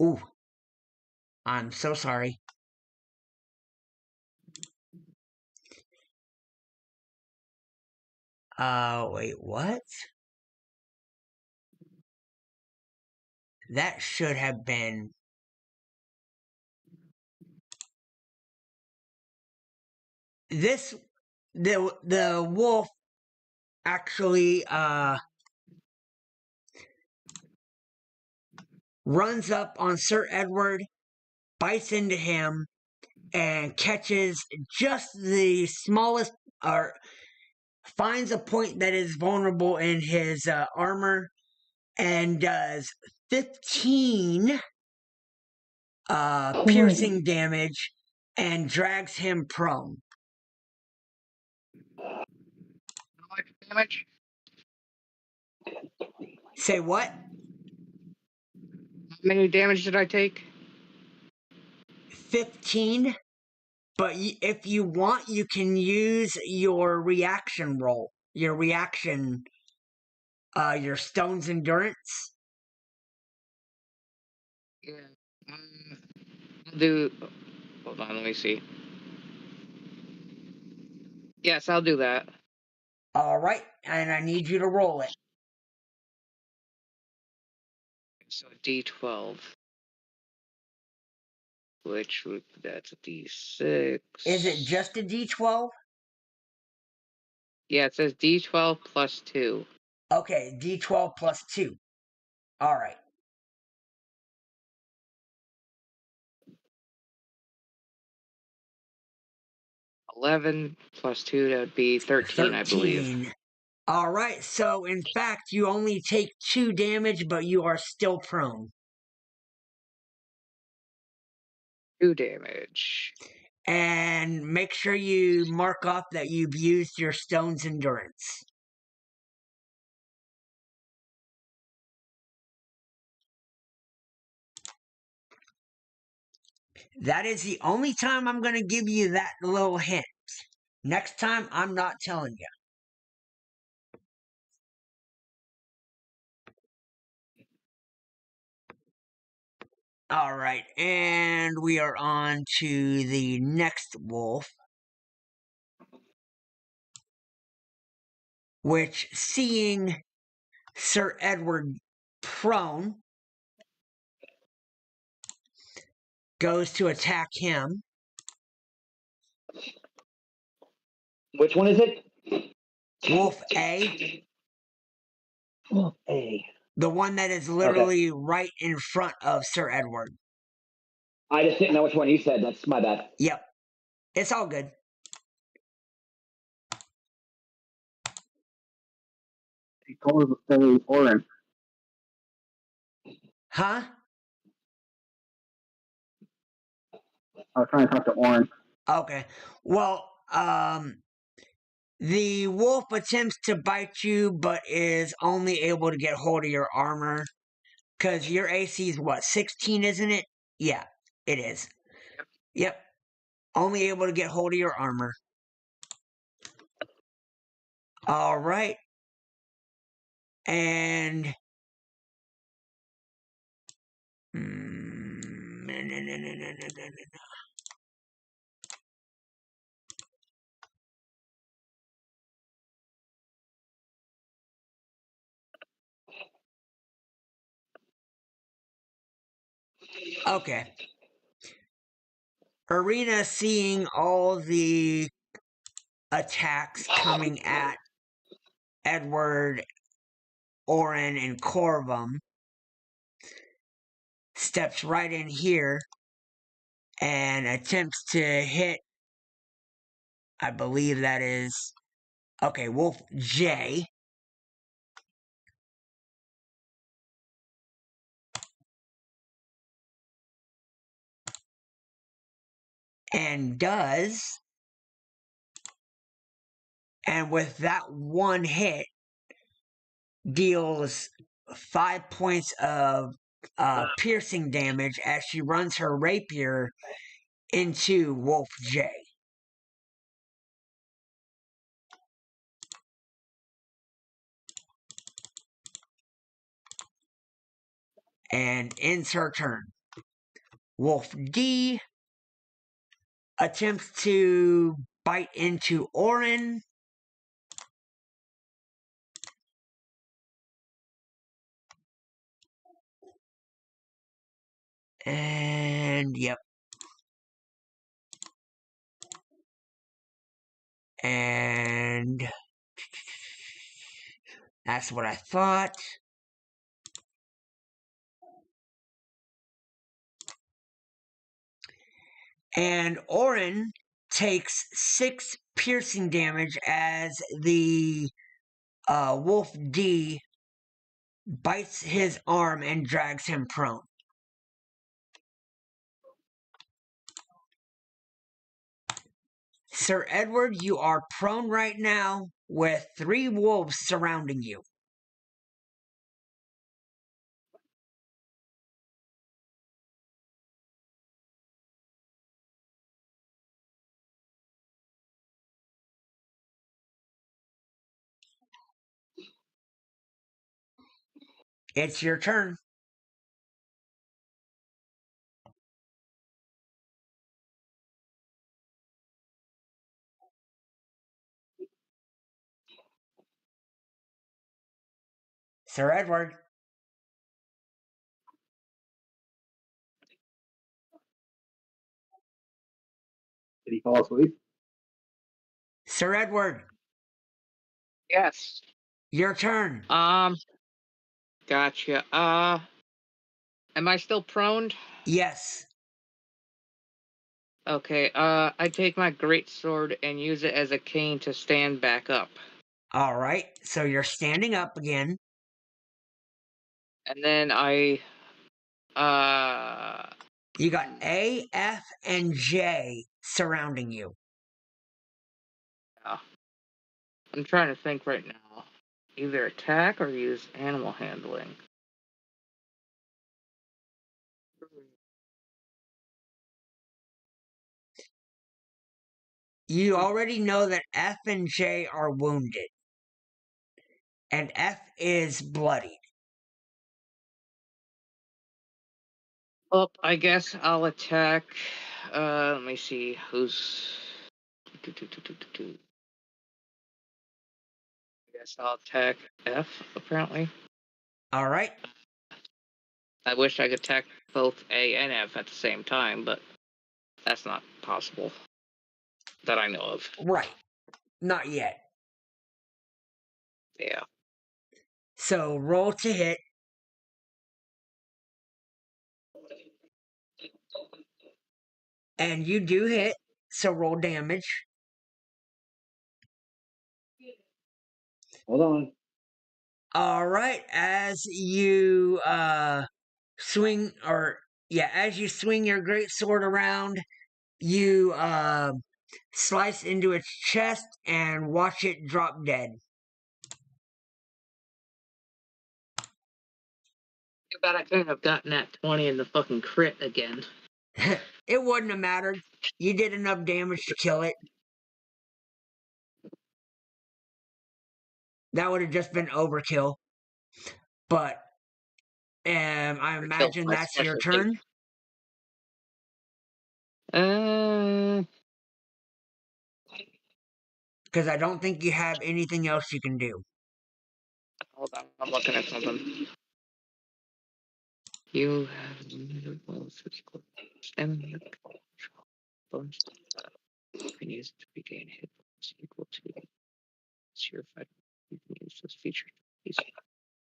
Ooh. I'm so sorry. Wait, what? That should have been... The wolf actually, runs up on Sir Edward, bites into him, and catches just the smallest, or finds a point that is vulnerable in his armor, and does 15 piercing damage and drags him prone. How much damage? Say what? How many damage did I take? 15. But if you want, you can use your reaction roll. Your reaction, your stone's endurance. Yeah. I'll do. Hold on, let me see. Yes, I'll do that. Alright, and I need you to roll it. So D12. Which would, that's a D6. Is it just a D12? Yeah, it says D12 plus 2. Okay, D12 plus 2. Alright. 11 plus 2, that would be 13, I believe. 13. Alright, so in fact, you only take 2 damage, but you are still prone. 2 damage. And make sure you mark off that you've used your stone's endurance. That is the only time I'm going to give you that little hint. Next time, I'm not telling you. Alright, and we are on to the next wolf. Which, seeing Sir Edward prone, goes to attack him. Which one is it? Wolf A. Wolf A. The one that is literally right in front of Sir Edward. I just didn't know which one you said. That's my bad. Yep. It's all good. He calls the Orryn. Huh? I was trying to talk to Orryn. Okay. Well, The wolf attempts to bite you, but is only able to get hold of your armor. Because your AC is what, 16, isn't it? Yeah, it is. Yep. Only able to get hold of your armor. Alright. And... Okay. Ireena, seeing all the attacks coming at Edward, Orryn, and Corvum, steps right in here and attempts to hit, I believe that is, okay, Wolf J. And does. And with that one hit, deals 5 points of piercing damage as she runs her rapier into Wolf J. And ends her turn. Wolf D attempts to bite into Orryn. And yep. And that's what I thought. And Orryn takes 6 piercing damage as the Wolf D bites his arm and drags him prone. Sir Edward, you are prone right now with 3 wolves surrounding you. It's your turn. Sir Edward. Did he fall asleep? Sir Edward, Yes. your turn. Gotcha. Am I still prone? Yes. Okay, I take my greatsword and use it as a cane to stand back up. Alright, so you're standing up again. And then You got A, F, and J surrounding you. I'm trying to think right now. Either attack or use animal handling. You already know that F and J are wounded. And F is bloodied. Well, I guess I'll attack. Let me see who's. I guess I'll attack F, apparently. Alright. I wish I could attack both A and F at the same time, but that's not possible. That I know of. Right. Not yet. Yeah. So roll to hit. And you do hit, so roll damage. Hold on. Alright, as you swing your great sword around, you slice into its chest, and watch it drop dead. Too bad I couldn't have gotten that 20 in the fucking crit again. It wouldn't have mattered. You did enough damage to kill it. That would have just been overkill. But I imagine my that's your specialty. turn. Because I don't think you have anything else you can do. Hold on, I'm looking at something. You have limited physical stamina control. Bonus. You can use it to regain hit points equal to your fight. You can use this feature to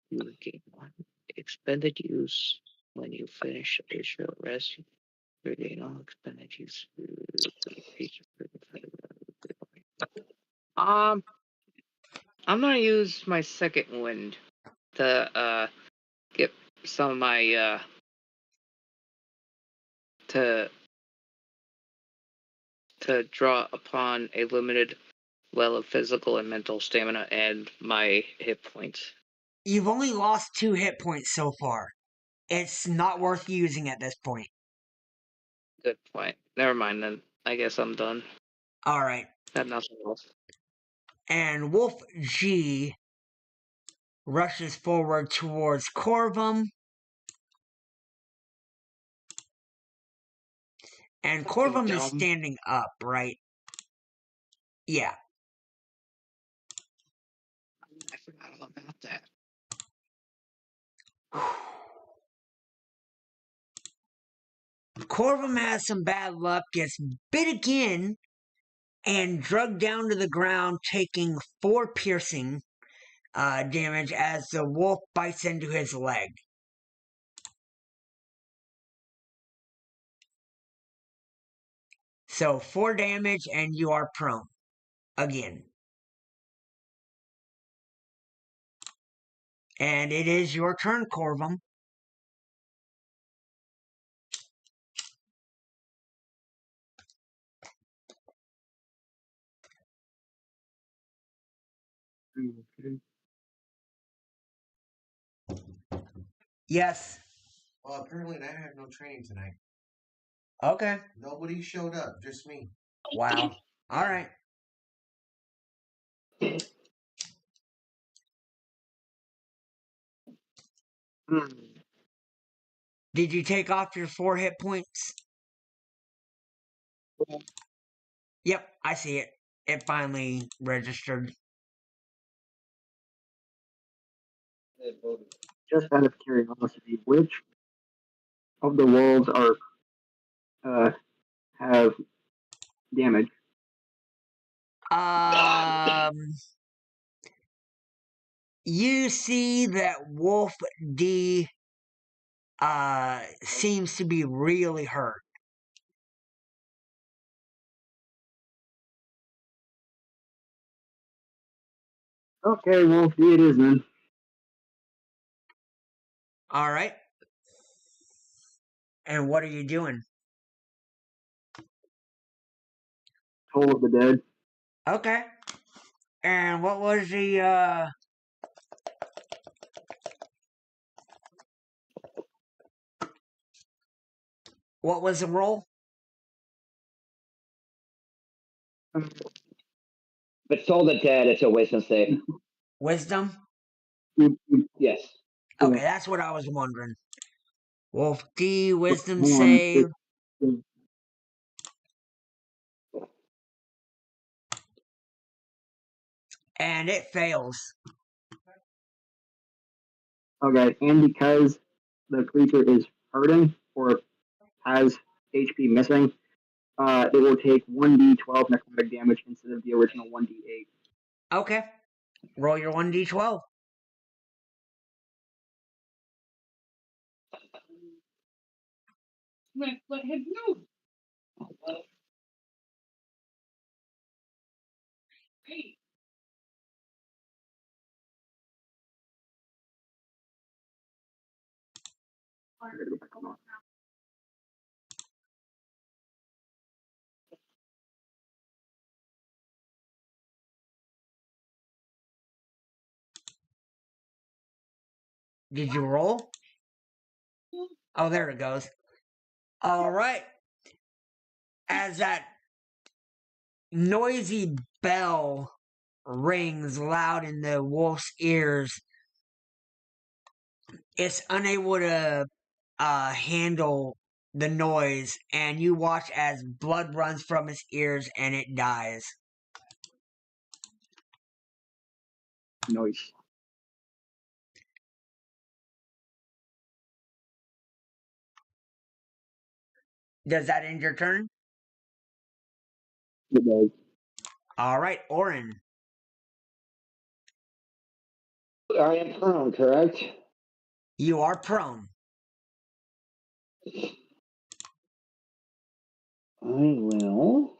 you regain one expended use when you finish a short rest. You regain all expended use. I'm gonna use my second wind to get some of my to draw upon a limited well of physical and mental stamina and my hit points. You've only lost 2 hit points so far. It's not worth using at this point. Good point. Never mind then. I guess I'm done. Alright. Got nothing else. And Wolf G rushes forward towards Corvum. And Corvum is standing up, right? Yeah. I forgot all about that. Corvum has some bad luck, gets bit again, and drugged down to the ground, taking 4 piercing damage as the wolf bites into his leg. So 4 damage and you are prone. Again. And it is your turn, Corvum. Okay. Yes. Well, apparently I have no training tonight. Okay. Nobody showed up, just me. Wow. Alright. Did you take off your 4 hit points? Yep, I see it. It finally registered. Just out of curiosity, which of the wolves have damage? You see that Wolf D seems to be really hurt. Okay, Wolf D it is then. Alright. And what are you doing? Toll of the Dead. Okay. And what was the what was the roll? But Soul the Dead, it's a wisdom save. Wisdom? Yes. Okay, that's what I was wondering. Wolf D, wisdom Hold on. save. And it fails. Okay, and because the creature is hurting or has HP missing, it will take 1d12 necrotic damage instead of the original 1d8. Okay. Roll your 1d12. Let him know. Did you roll? Oh, there it goes. All right. As that noisy bell rings loud in the wolf's ears, it's unable to handle the noise, and you watch as blood runs from its ears and it dies. Nice. Does that end your turn? It does. All right, Orryn. I am prone, correct? You are prone. I will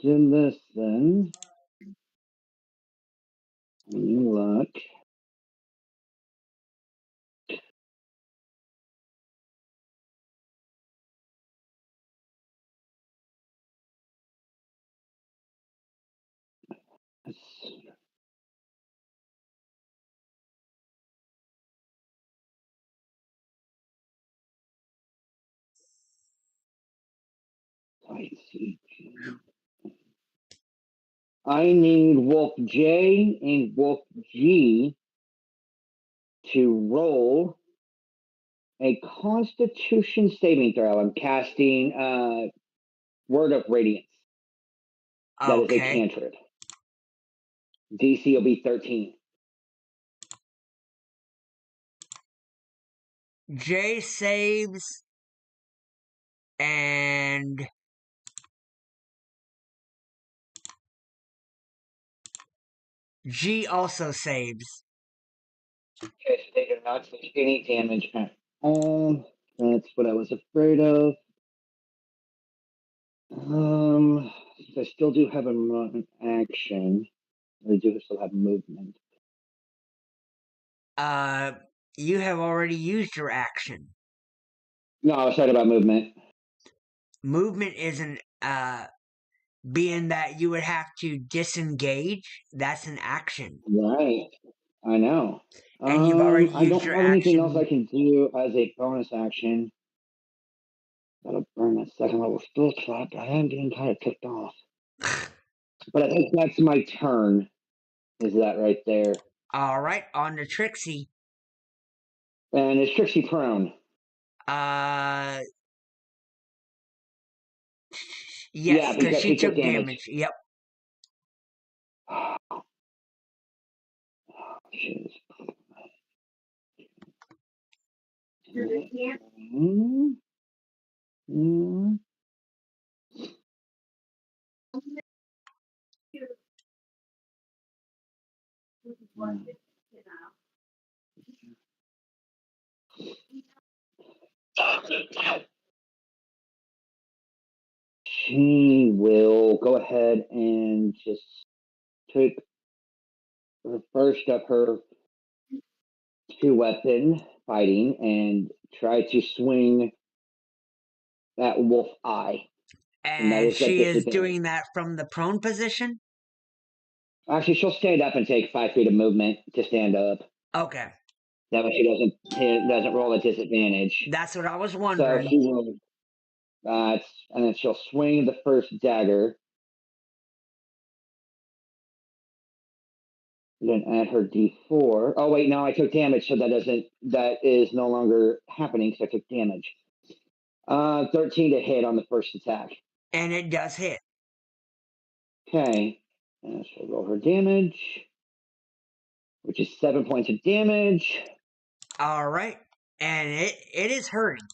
do this then. Look. I need Wolf J and Wolf G to roll a Constitution saving throw. I'm casting Word of Radiance. That is a Okay. cantrip. DC will be 13. J saves, and G also saves. Okay, so they do not take any damage at all. That's what I was afraid of. I still do have an action. I do still have movement. You have already used your action. No, I was talking about movement. Movement isn't, being that you would have to disengage, that's an action. Right. I know. And you've already I used don't your have anything else action. I can do as a bonus action. That'll burn my second level spell trap. I am getting kind of ticked off. But I think that's my turn. Is that right there? All right, on to Trixie. And is Trixie prone? Yes, Yeah, because because she she took took damage. damage. Yep. Jeez. She will go ahead and just take the first of her two weapon fighting and try to swing that wolf eye. And that And is at she is disadvantage. doing that from the prone position? Actually, she'll stand up and take 5 feet of movement to stand up. Okay. That way she doesn't roll at disadvantage. That's what I was So wondering. she will, and then she'll swing the first dagger. Then add her D4. Oh wait, no, I took damage, so that is no longer happening because I took damage. 13 to hit on the first attack. And it does hit. Okay, and she'll roll her damage, which is 7 points of damage. All right. And it is hurting.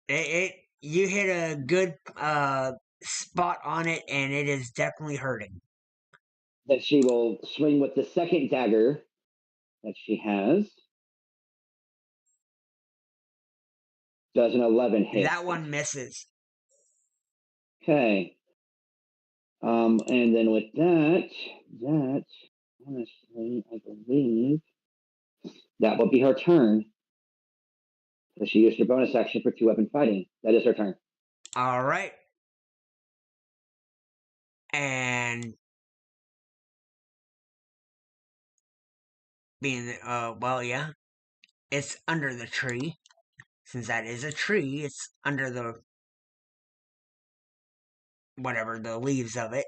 You hit a good spot on it, and it is definitely hurting. Then she will swing with the second dagger that she has. Does an 11 hit? That one misses. Okay. And then with that honestly, I believe that will be her turn. So she used her bonus action for 2 weapon fighting. That is her turn. All right. And being, well, yeah, it's under the tree. Since that is a tree, it's under the, whatever, the leaves of it.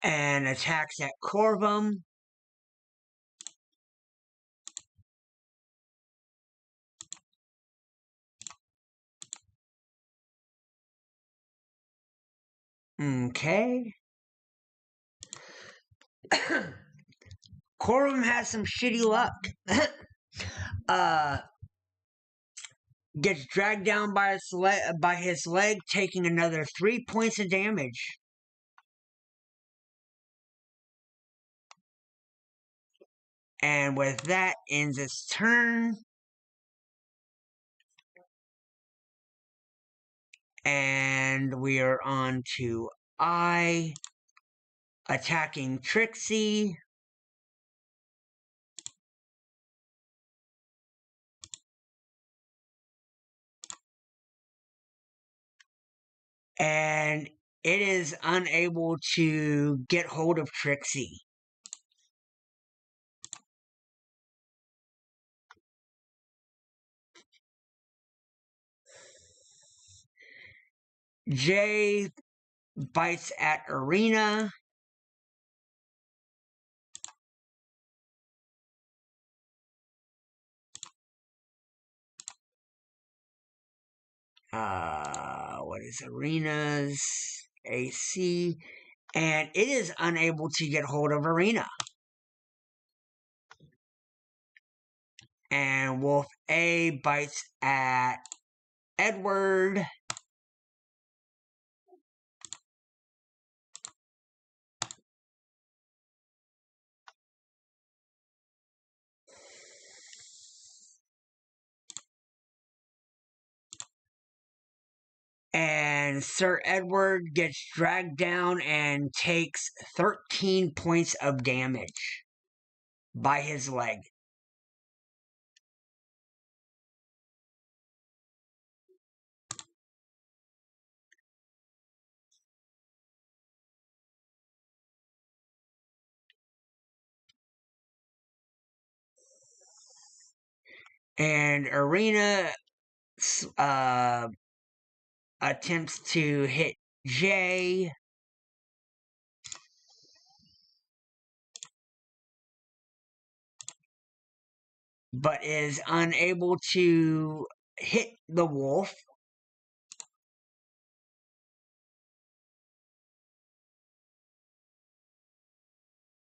And attacks at Corvum. Okay. Corvum has some shitty luck. Gets dragged down by his leg, taking another 3 points of damage. And with that, ends its turn. And we are on to I, attacking Trixi. And it is unable to get hold of Trixi. Jay bites at Ireena. What is Ireena's AC? And it is unable to get hold of Ireena. And Wolf A bites at Edward. And Sir Edward gets dragged down and takes 13 points of damage by his leg. And Ireena attempts to hit Jay. But is unable to hit the wolf.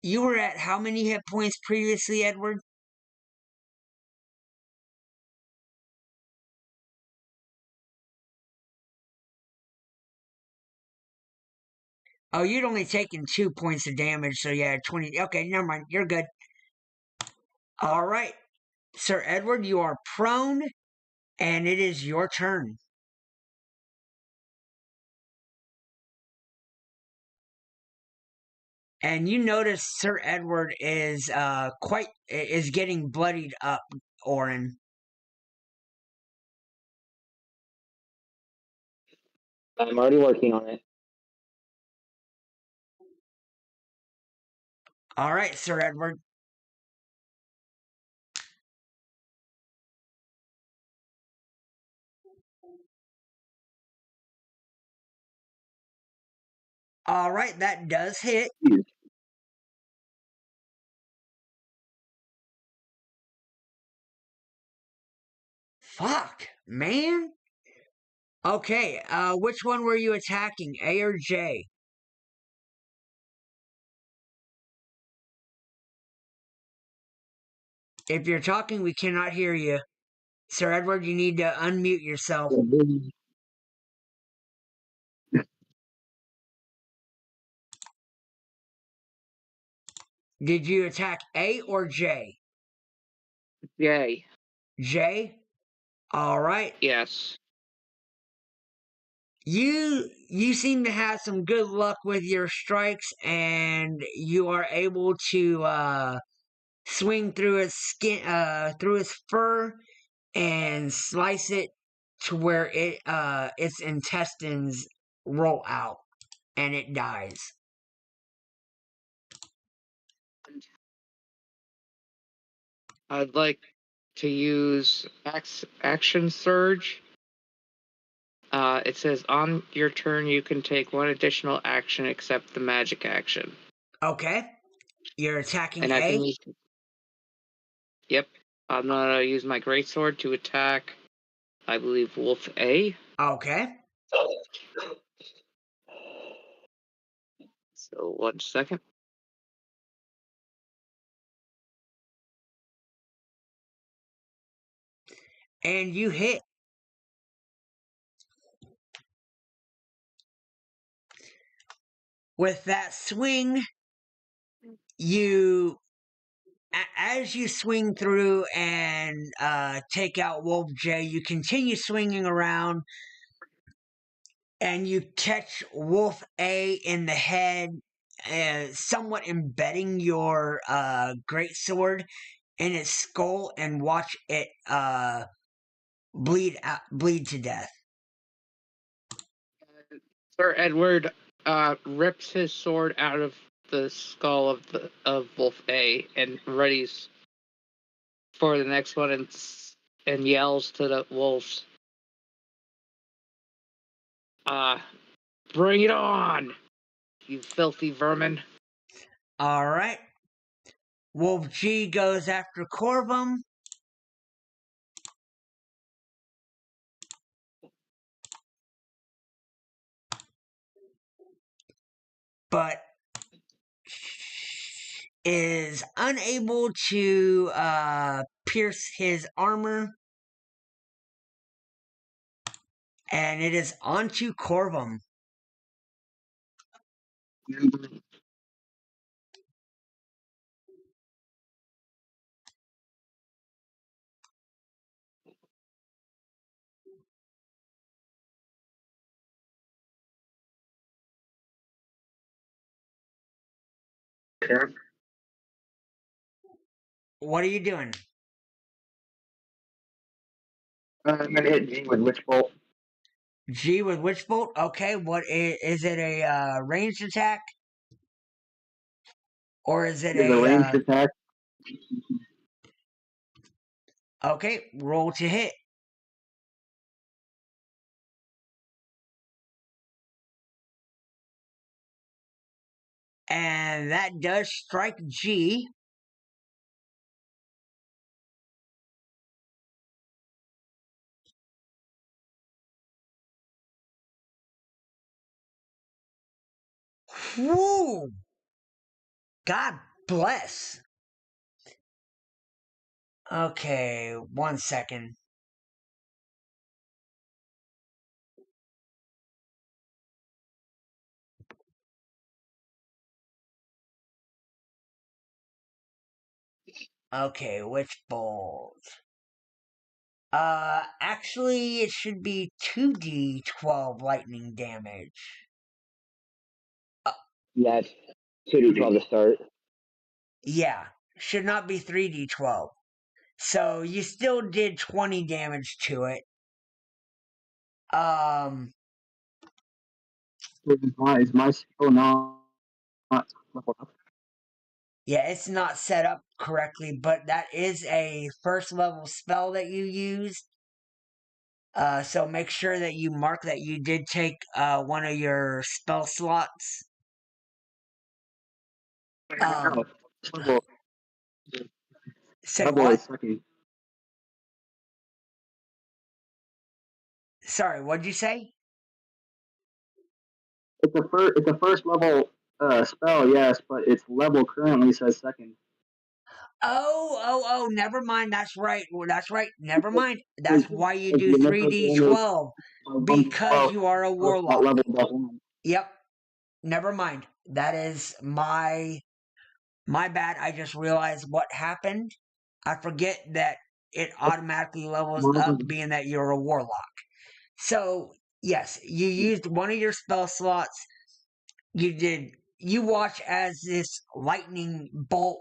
You were at how many hit points previously, Edward? Oh, you'd only taken 2 points of damage, so yeah, 20. Okay, never mind. You're good. All right. Sir Edward, you are prone, and it is your turn. And you notice Sir Edward is is getting bloodied up, Orryn. I'm already working on it. All right, Sir Edward. All right, that does hit. Fuck, man. Okay, which one were you attacking, A or J? If you're talking, we cannot hear you. Sir Edward, you need to unmute yourself. Did you attack A or J? Yay. J? All right. Yes. You seem to have some good luck with your strikes, and you are able to swing through his skin, through his fur, and slice it to where its intestines roll out, and it dies. I'd like to use action surge. It says on your turn you can take one additional action except the magic action. Okay. You're attacking And I A? can use. Yep. I'm gonna use my greatsword to attack, I believe, Wolf A. Okay. So 1 second. And you hit. With that swing, as you swing through and take out Wolf J, you continue swinging around and you catch Wolf A in the head, somewhat embedding your greatsword in its skull and watch it bleed to death. Sir Edward rips his sword out of the skull of Wolf A and readies for the next one and yells to the wolves. Bring it on, you filthy vermin. All right. Wolf G goes after Corvum. But is unable to pierce his armor. And it is onto Corvum. Okay. What are you doing? I'm gonna hit G with Witch Bolt. G with Witch Bolt? Okay, what is it, a ranged attack? Or is it It is a ranged attack. okay, roll to hit. And that does strike G. Whoo! God bless. Okay, 1 second. Okay, Witch Bolt. Actually, it should be 2d12 lightning damage. Yes, 2d12 to start. Yeah, should not be 3d12. So you still did 20 damage to it. Is my skill not leveled up? Yeah, it's not set up correctly, but that is a first level spell that you used. So make sure that you mark that you did take one of your spell slots. No, level, Say level what? is second. Sorry, what'd you say? It's a first level spell, yes, but its level currently says second. Oh, never mind. That's right. Well, that's right. Never mind. That's Because why you the do initial damage 3d12. of 1d12 Because you are a plus that warlock. level above one. Yep. Never mind. That is my bad. I just realized what happened. I forget that it automatically levels up being that you're a warlock. So, yes, you used one of your spell slots. You watch as this lightning bolt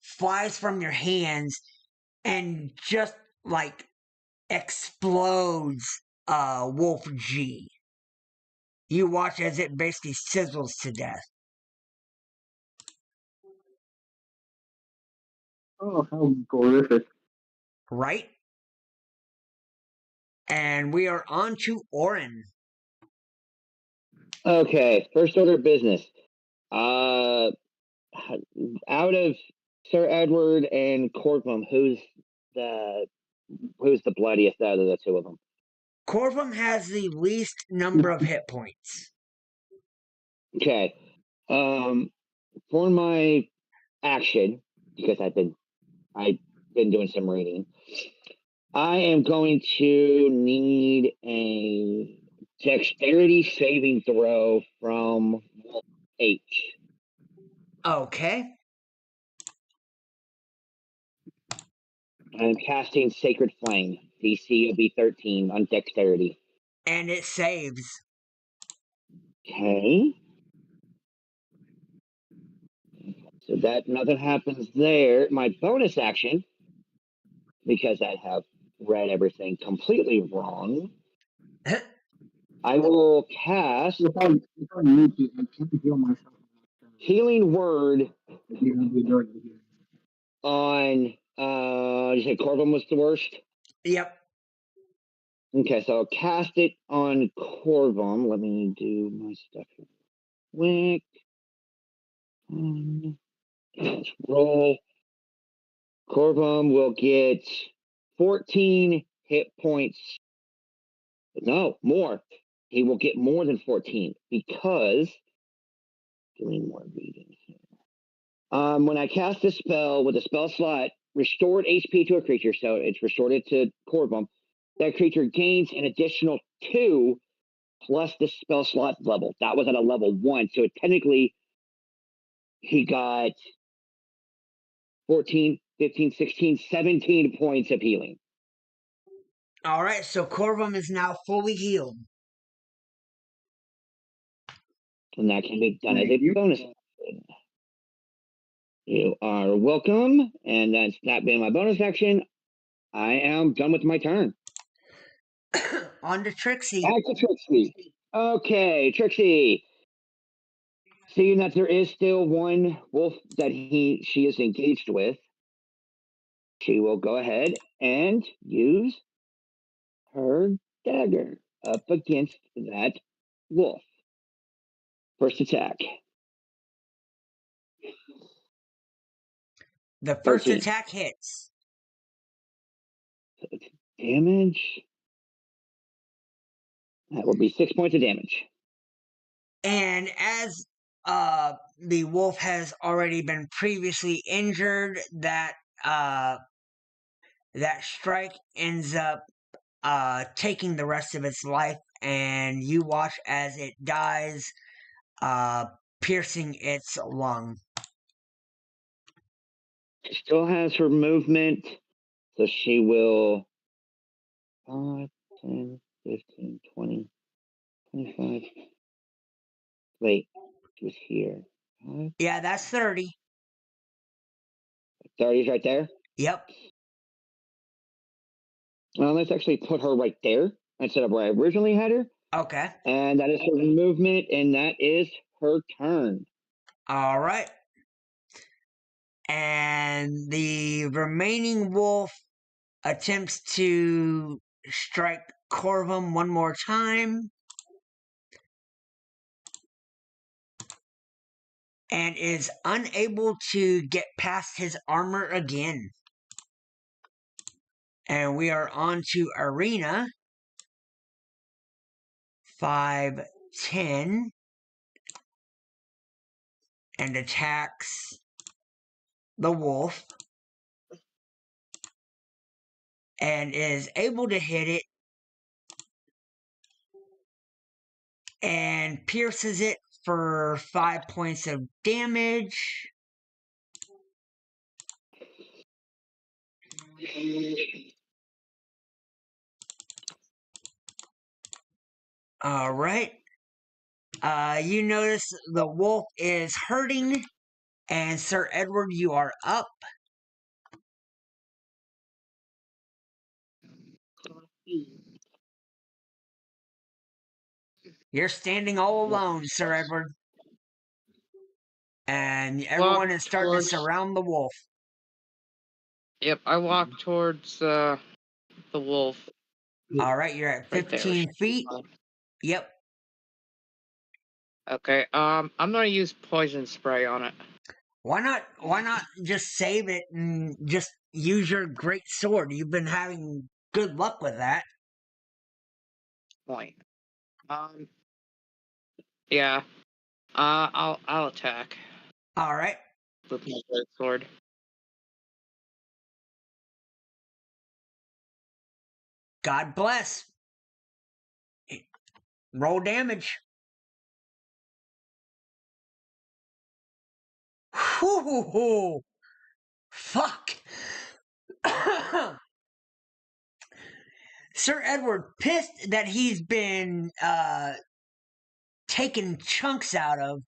flies from your hands and just like explodes Wolf G. You watch as it basically sizzles to death. Oh, how horrific. Right? And we are on to Orryn. Okay, first order of business. Out of Sir Edward and Corvum, the who's the bloodiest out of the two of them? Corvum has the least number of hit points. Okay. For my action, because I've been doing some reading, I am going to need a dexterity saving throw from H. Okay. I'm casting Sacred Flame. DC will be 13 on dexterity. And it saves. Okay. So that nothing happens there. My bonus action, because I have read everything completely wrong, I will cast If I need to, I can't heal myself. Healing Word You're gonna be doing it here. on, you said Corvum was the worst? Yep. Okay, so I'll cast it on Corvum. Let me do my stuff here quick. Let's roll. Corvum will get 14 hit points. No, more. He will get more than 14 because doing more reading here. When I cast a spell with a spell slot, restored HP to a creature, so it's restored it to Corvum, that creature gains an additional 2 plus the spell slot level. That was at a level 1, so technically he got 14, 15, 16, 17 points of healing. All right, so Corvum is now fully healed. And that can be done as a bonus. You are welcome. And that's that being my bonus action. I am done with my turn. On to Trixi. Back to Trixi. Okay, Trixi. Seeing that there is still one wolf that she is engaged with, she will go ahead and use her dagger up against that wolf. First attack. The first 13. attack hits. Damage. That will be 6 points of damage. And as the wolf has already been previously injured, that strike ends up taking the rest of its life, and you watch as it dies, piercing its lung. She still has her movement, so she will 5, 10, 15, 20, 25. Wait, she was here. 5, Yeah, that's 30. 30 is right there. Yep. Well, let's actually put her right there instead of where I originally had her. Okay. And that is her movement, and that is her turn. All right. And the remaining wolf attempts to strike Corvum one more time. And is unable to get past his armor again. And we are on to Ireena. 5, 10. And attacks the wolf. And is able to hit it. And pierces it for 5 points of damage. All right. You notice the wolf is hurting, and Sir Edward, you are up. You're standing all alone, Sir Edward. And everyone is starting to surround the wolf. Yep, I walk towards the wolf All right, you're at right there. 15 feet. Yep. Okay, I'm gonna use poison spray on it. Why not just save it and just use your great sword? You've been having good luck with that. Point. Yeah. I'll attack All right. with my great sword. God bless. Roll damage. Whoo! Fuck. Sir Edward, pissed that he's been taken chunks out of,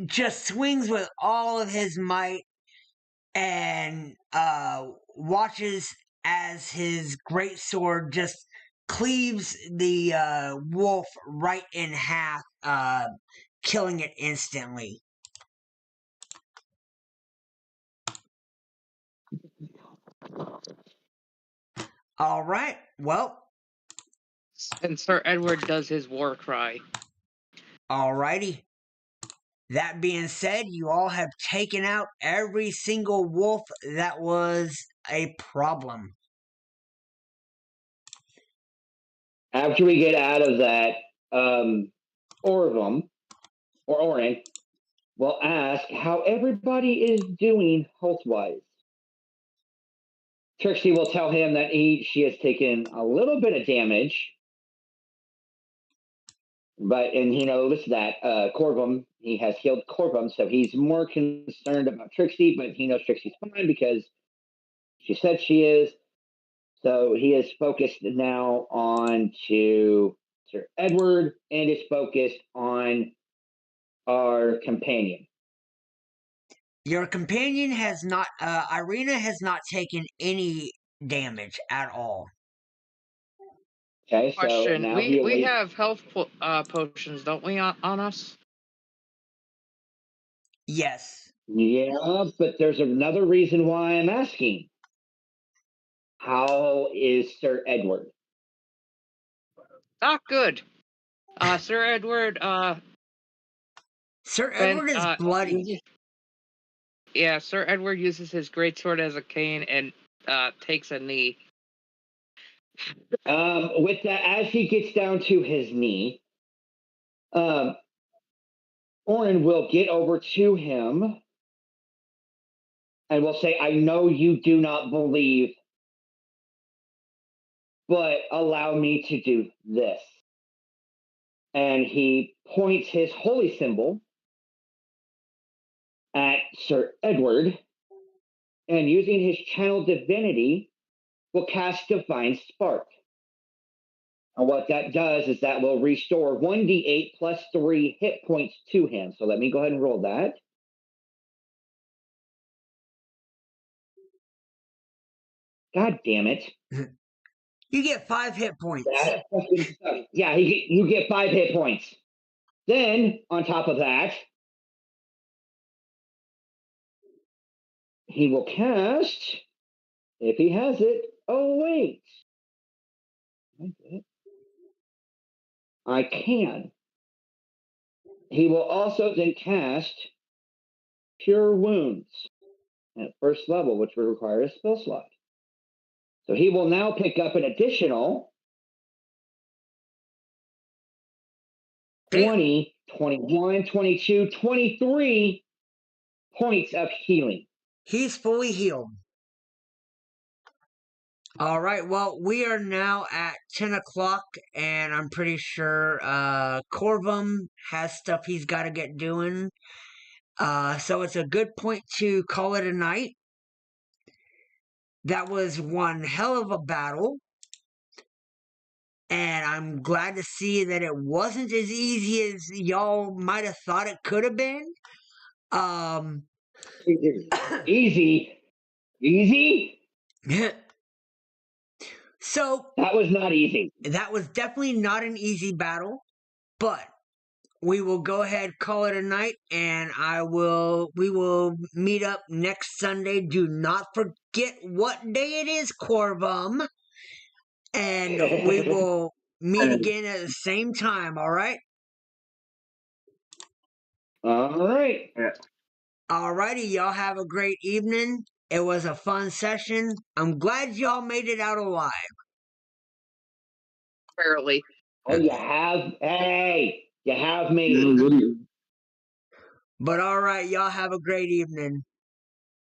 just swings with all of his might and watches as his great sword just cleaves the wolf right in half, killing it instantly. All right, well, And Sir Edward does his war cry. alrighty. That being said, you all have taken out every single wolf that was a problem. After we get out of that, Corvum or Orryn will ask how everybody is doing health-wise. Trixie will tell him that she has taken a little bit of damage, and he knows that Corvum, he has healed Corvum, so he's more concerned about Trixie, but he knows Trixie's fine because she said she is. So he is focused now on to Sir Edward and is focused on our companion. Your companion has not, Ireena has not taken any damage at all. Okay, so Question: now we have health potions, don't we, on us? Yes. Yeah, but there's another reason why I'm asking. How is Sir Edward? Not good. Sir Edward. Sir Edward is bloody. Yeah, Sir Edward uses his greatsword as a cane and takes a knee. With that, as he gets down to his knee, Orryn will get over to him and will say, I know you do not believe, but allow me to do this. And he points his holy symbol at Sir Edward, and using his channel divinity, will cast Divine Spark. And what that does is that will restore 1d8 plus 3 hit points to him. So let me go ahead and roll that. God damn it. You get 5 hit points. Yeah, you get 5 hit points. Then, on top of that, he will cast, if he has it, oh wait. I can. He will also then cast Cure Wounds at first level, which will require a spell slot. So he will now pick up an additional 20, 21, 22, 23 points of healing. He's fully healed. All right, well, we are now at 10 o'clock, and I'm pretty sure Corvum has stuff he's got to get doing. So it's a good point to call it a night. That was one hell of a battle. And I'm glad to see that it wasn't as easy as y'all might have thought it could have been. Easy. So that was not easy. That was definitely not an easy battle, but we will go ahead, call it a night, and we will meet up next Sunday. Do not forget what day it is, Corvum. And we will meet again at the same time, all right? All right. Alrighty, y'all have a great evening. It was a fun session. I'm glad y'all made it out alive. Barely. Oh, you have me. Yeah, what do you? But alright, y'all have a great evening.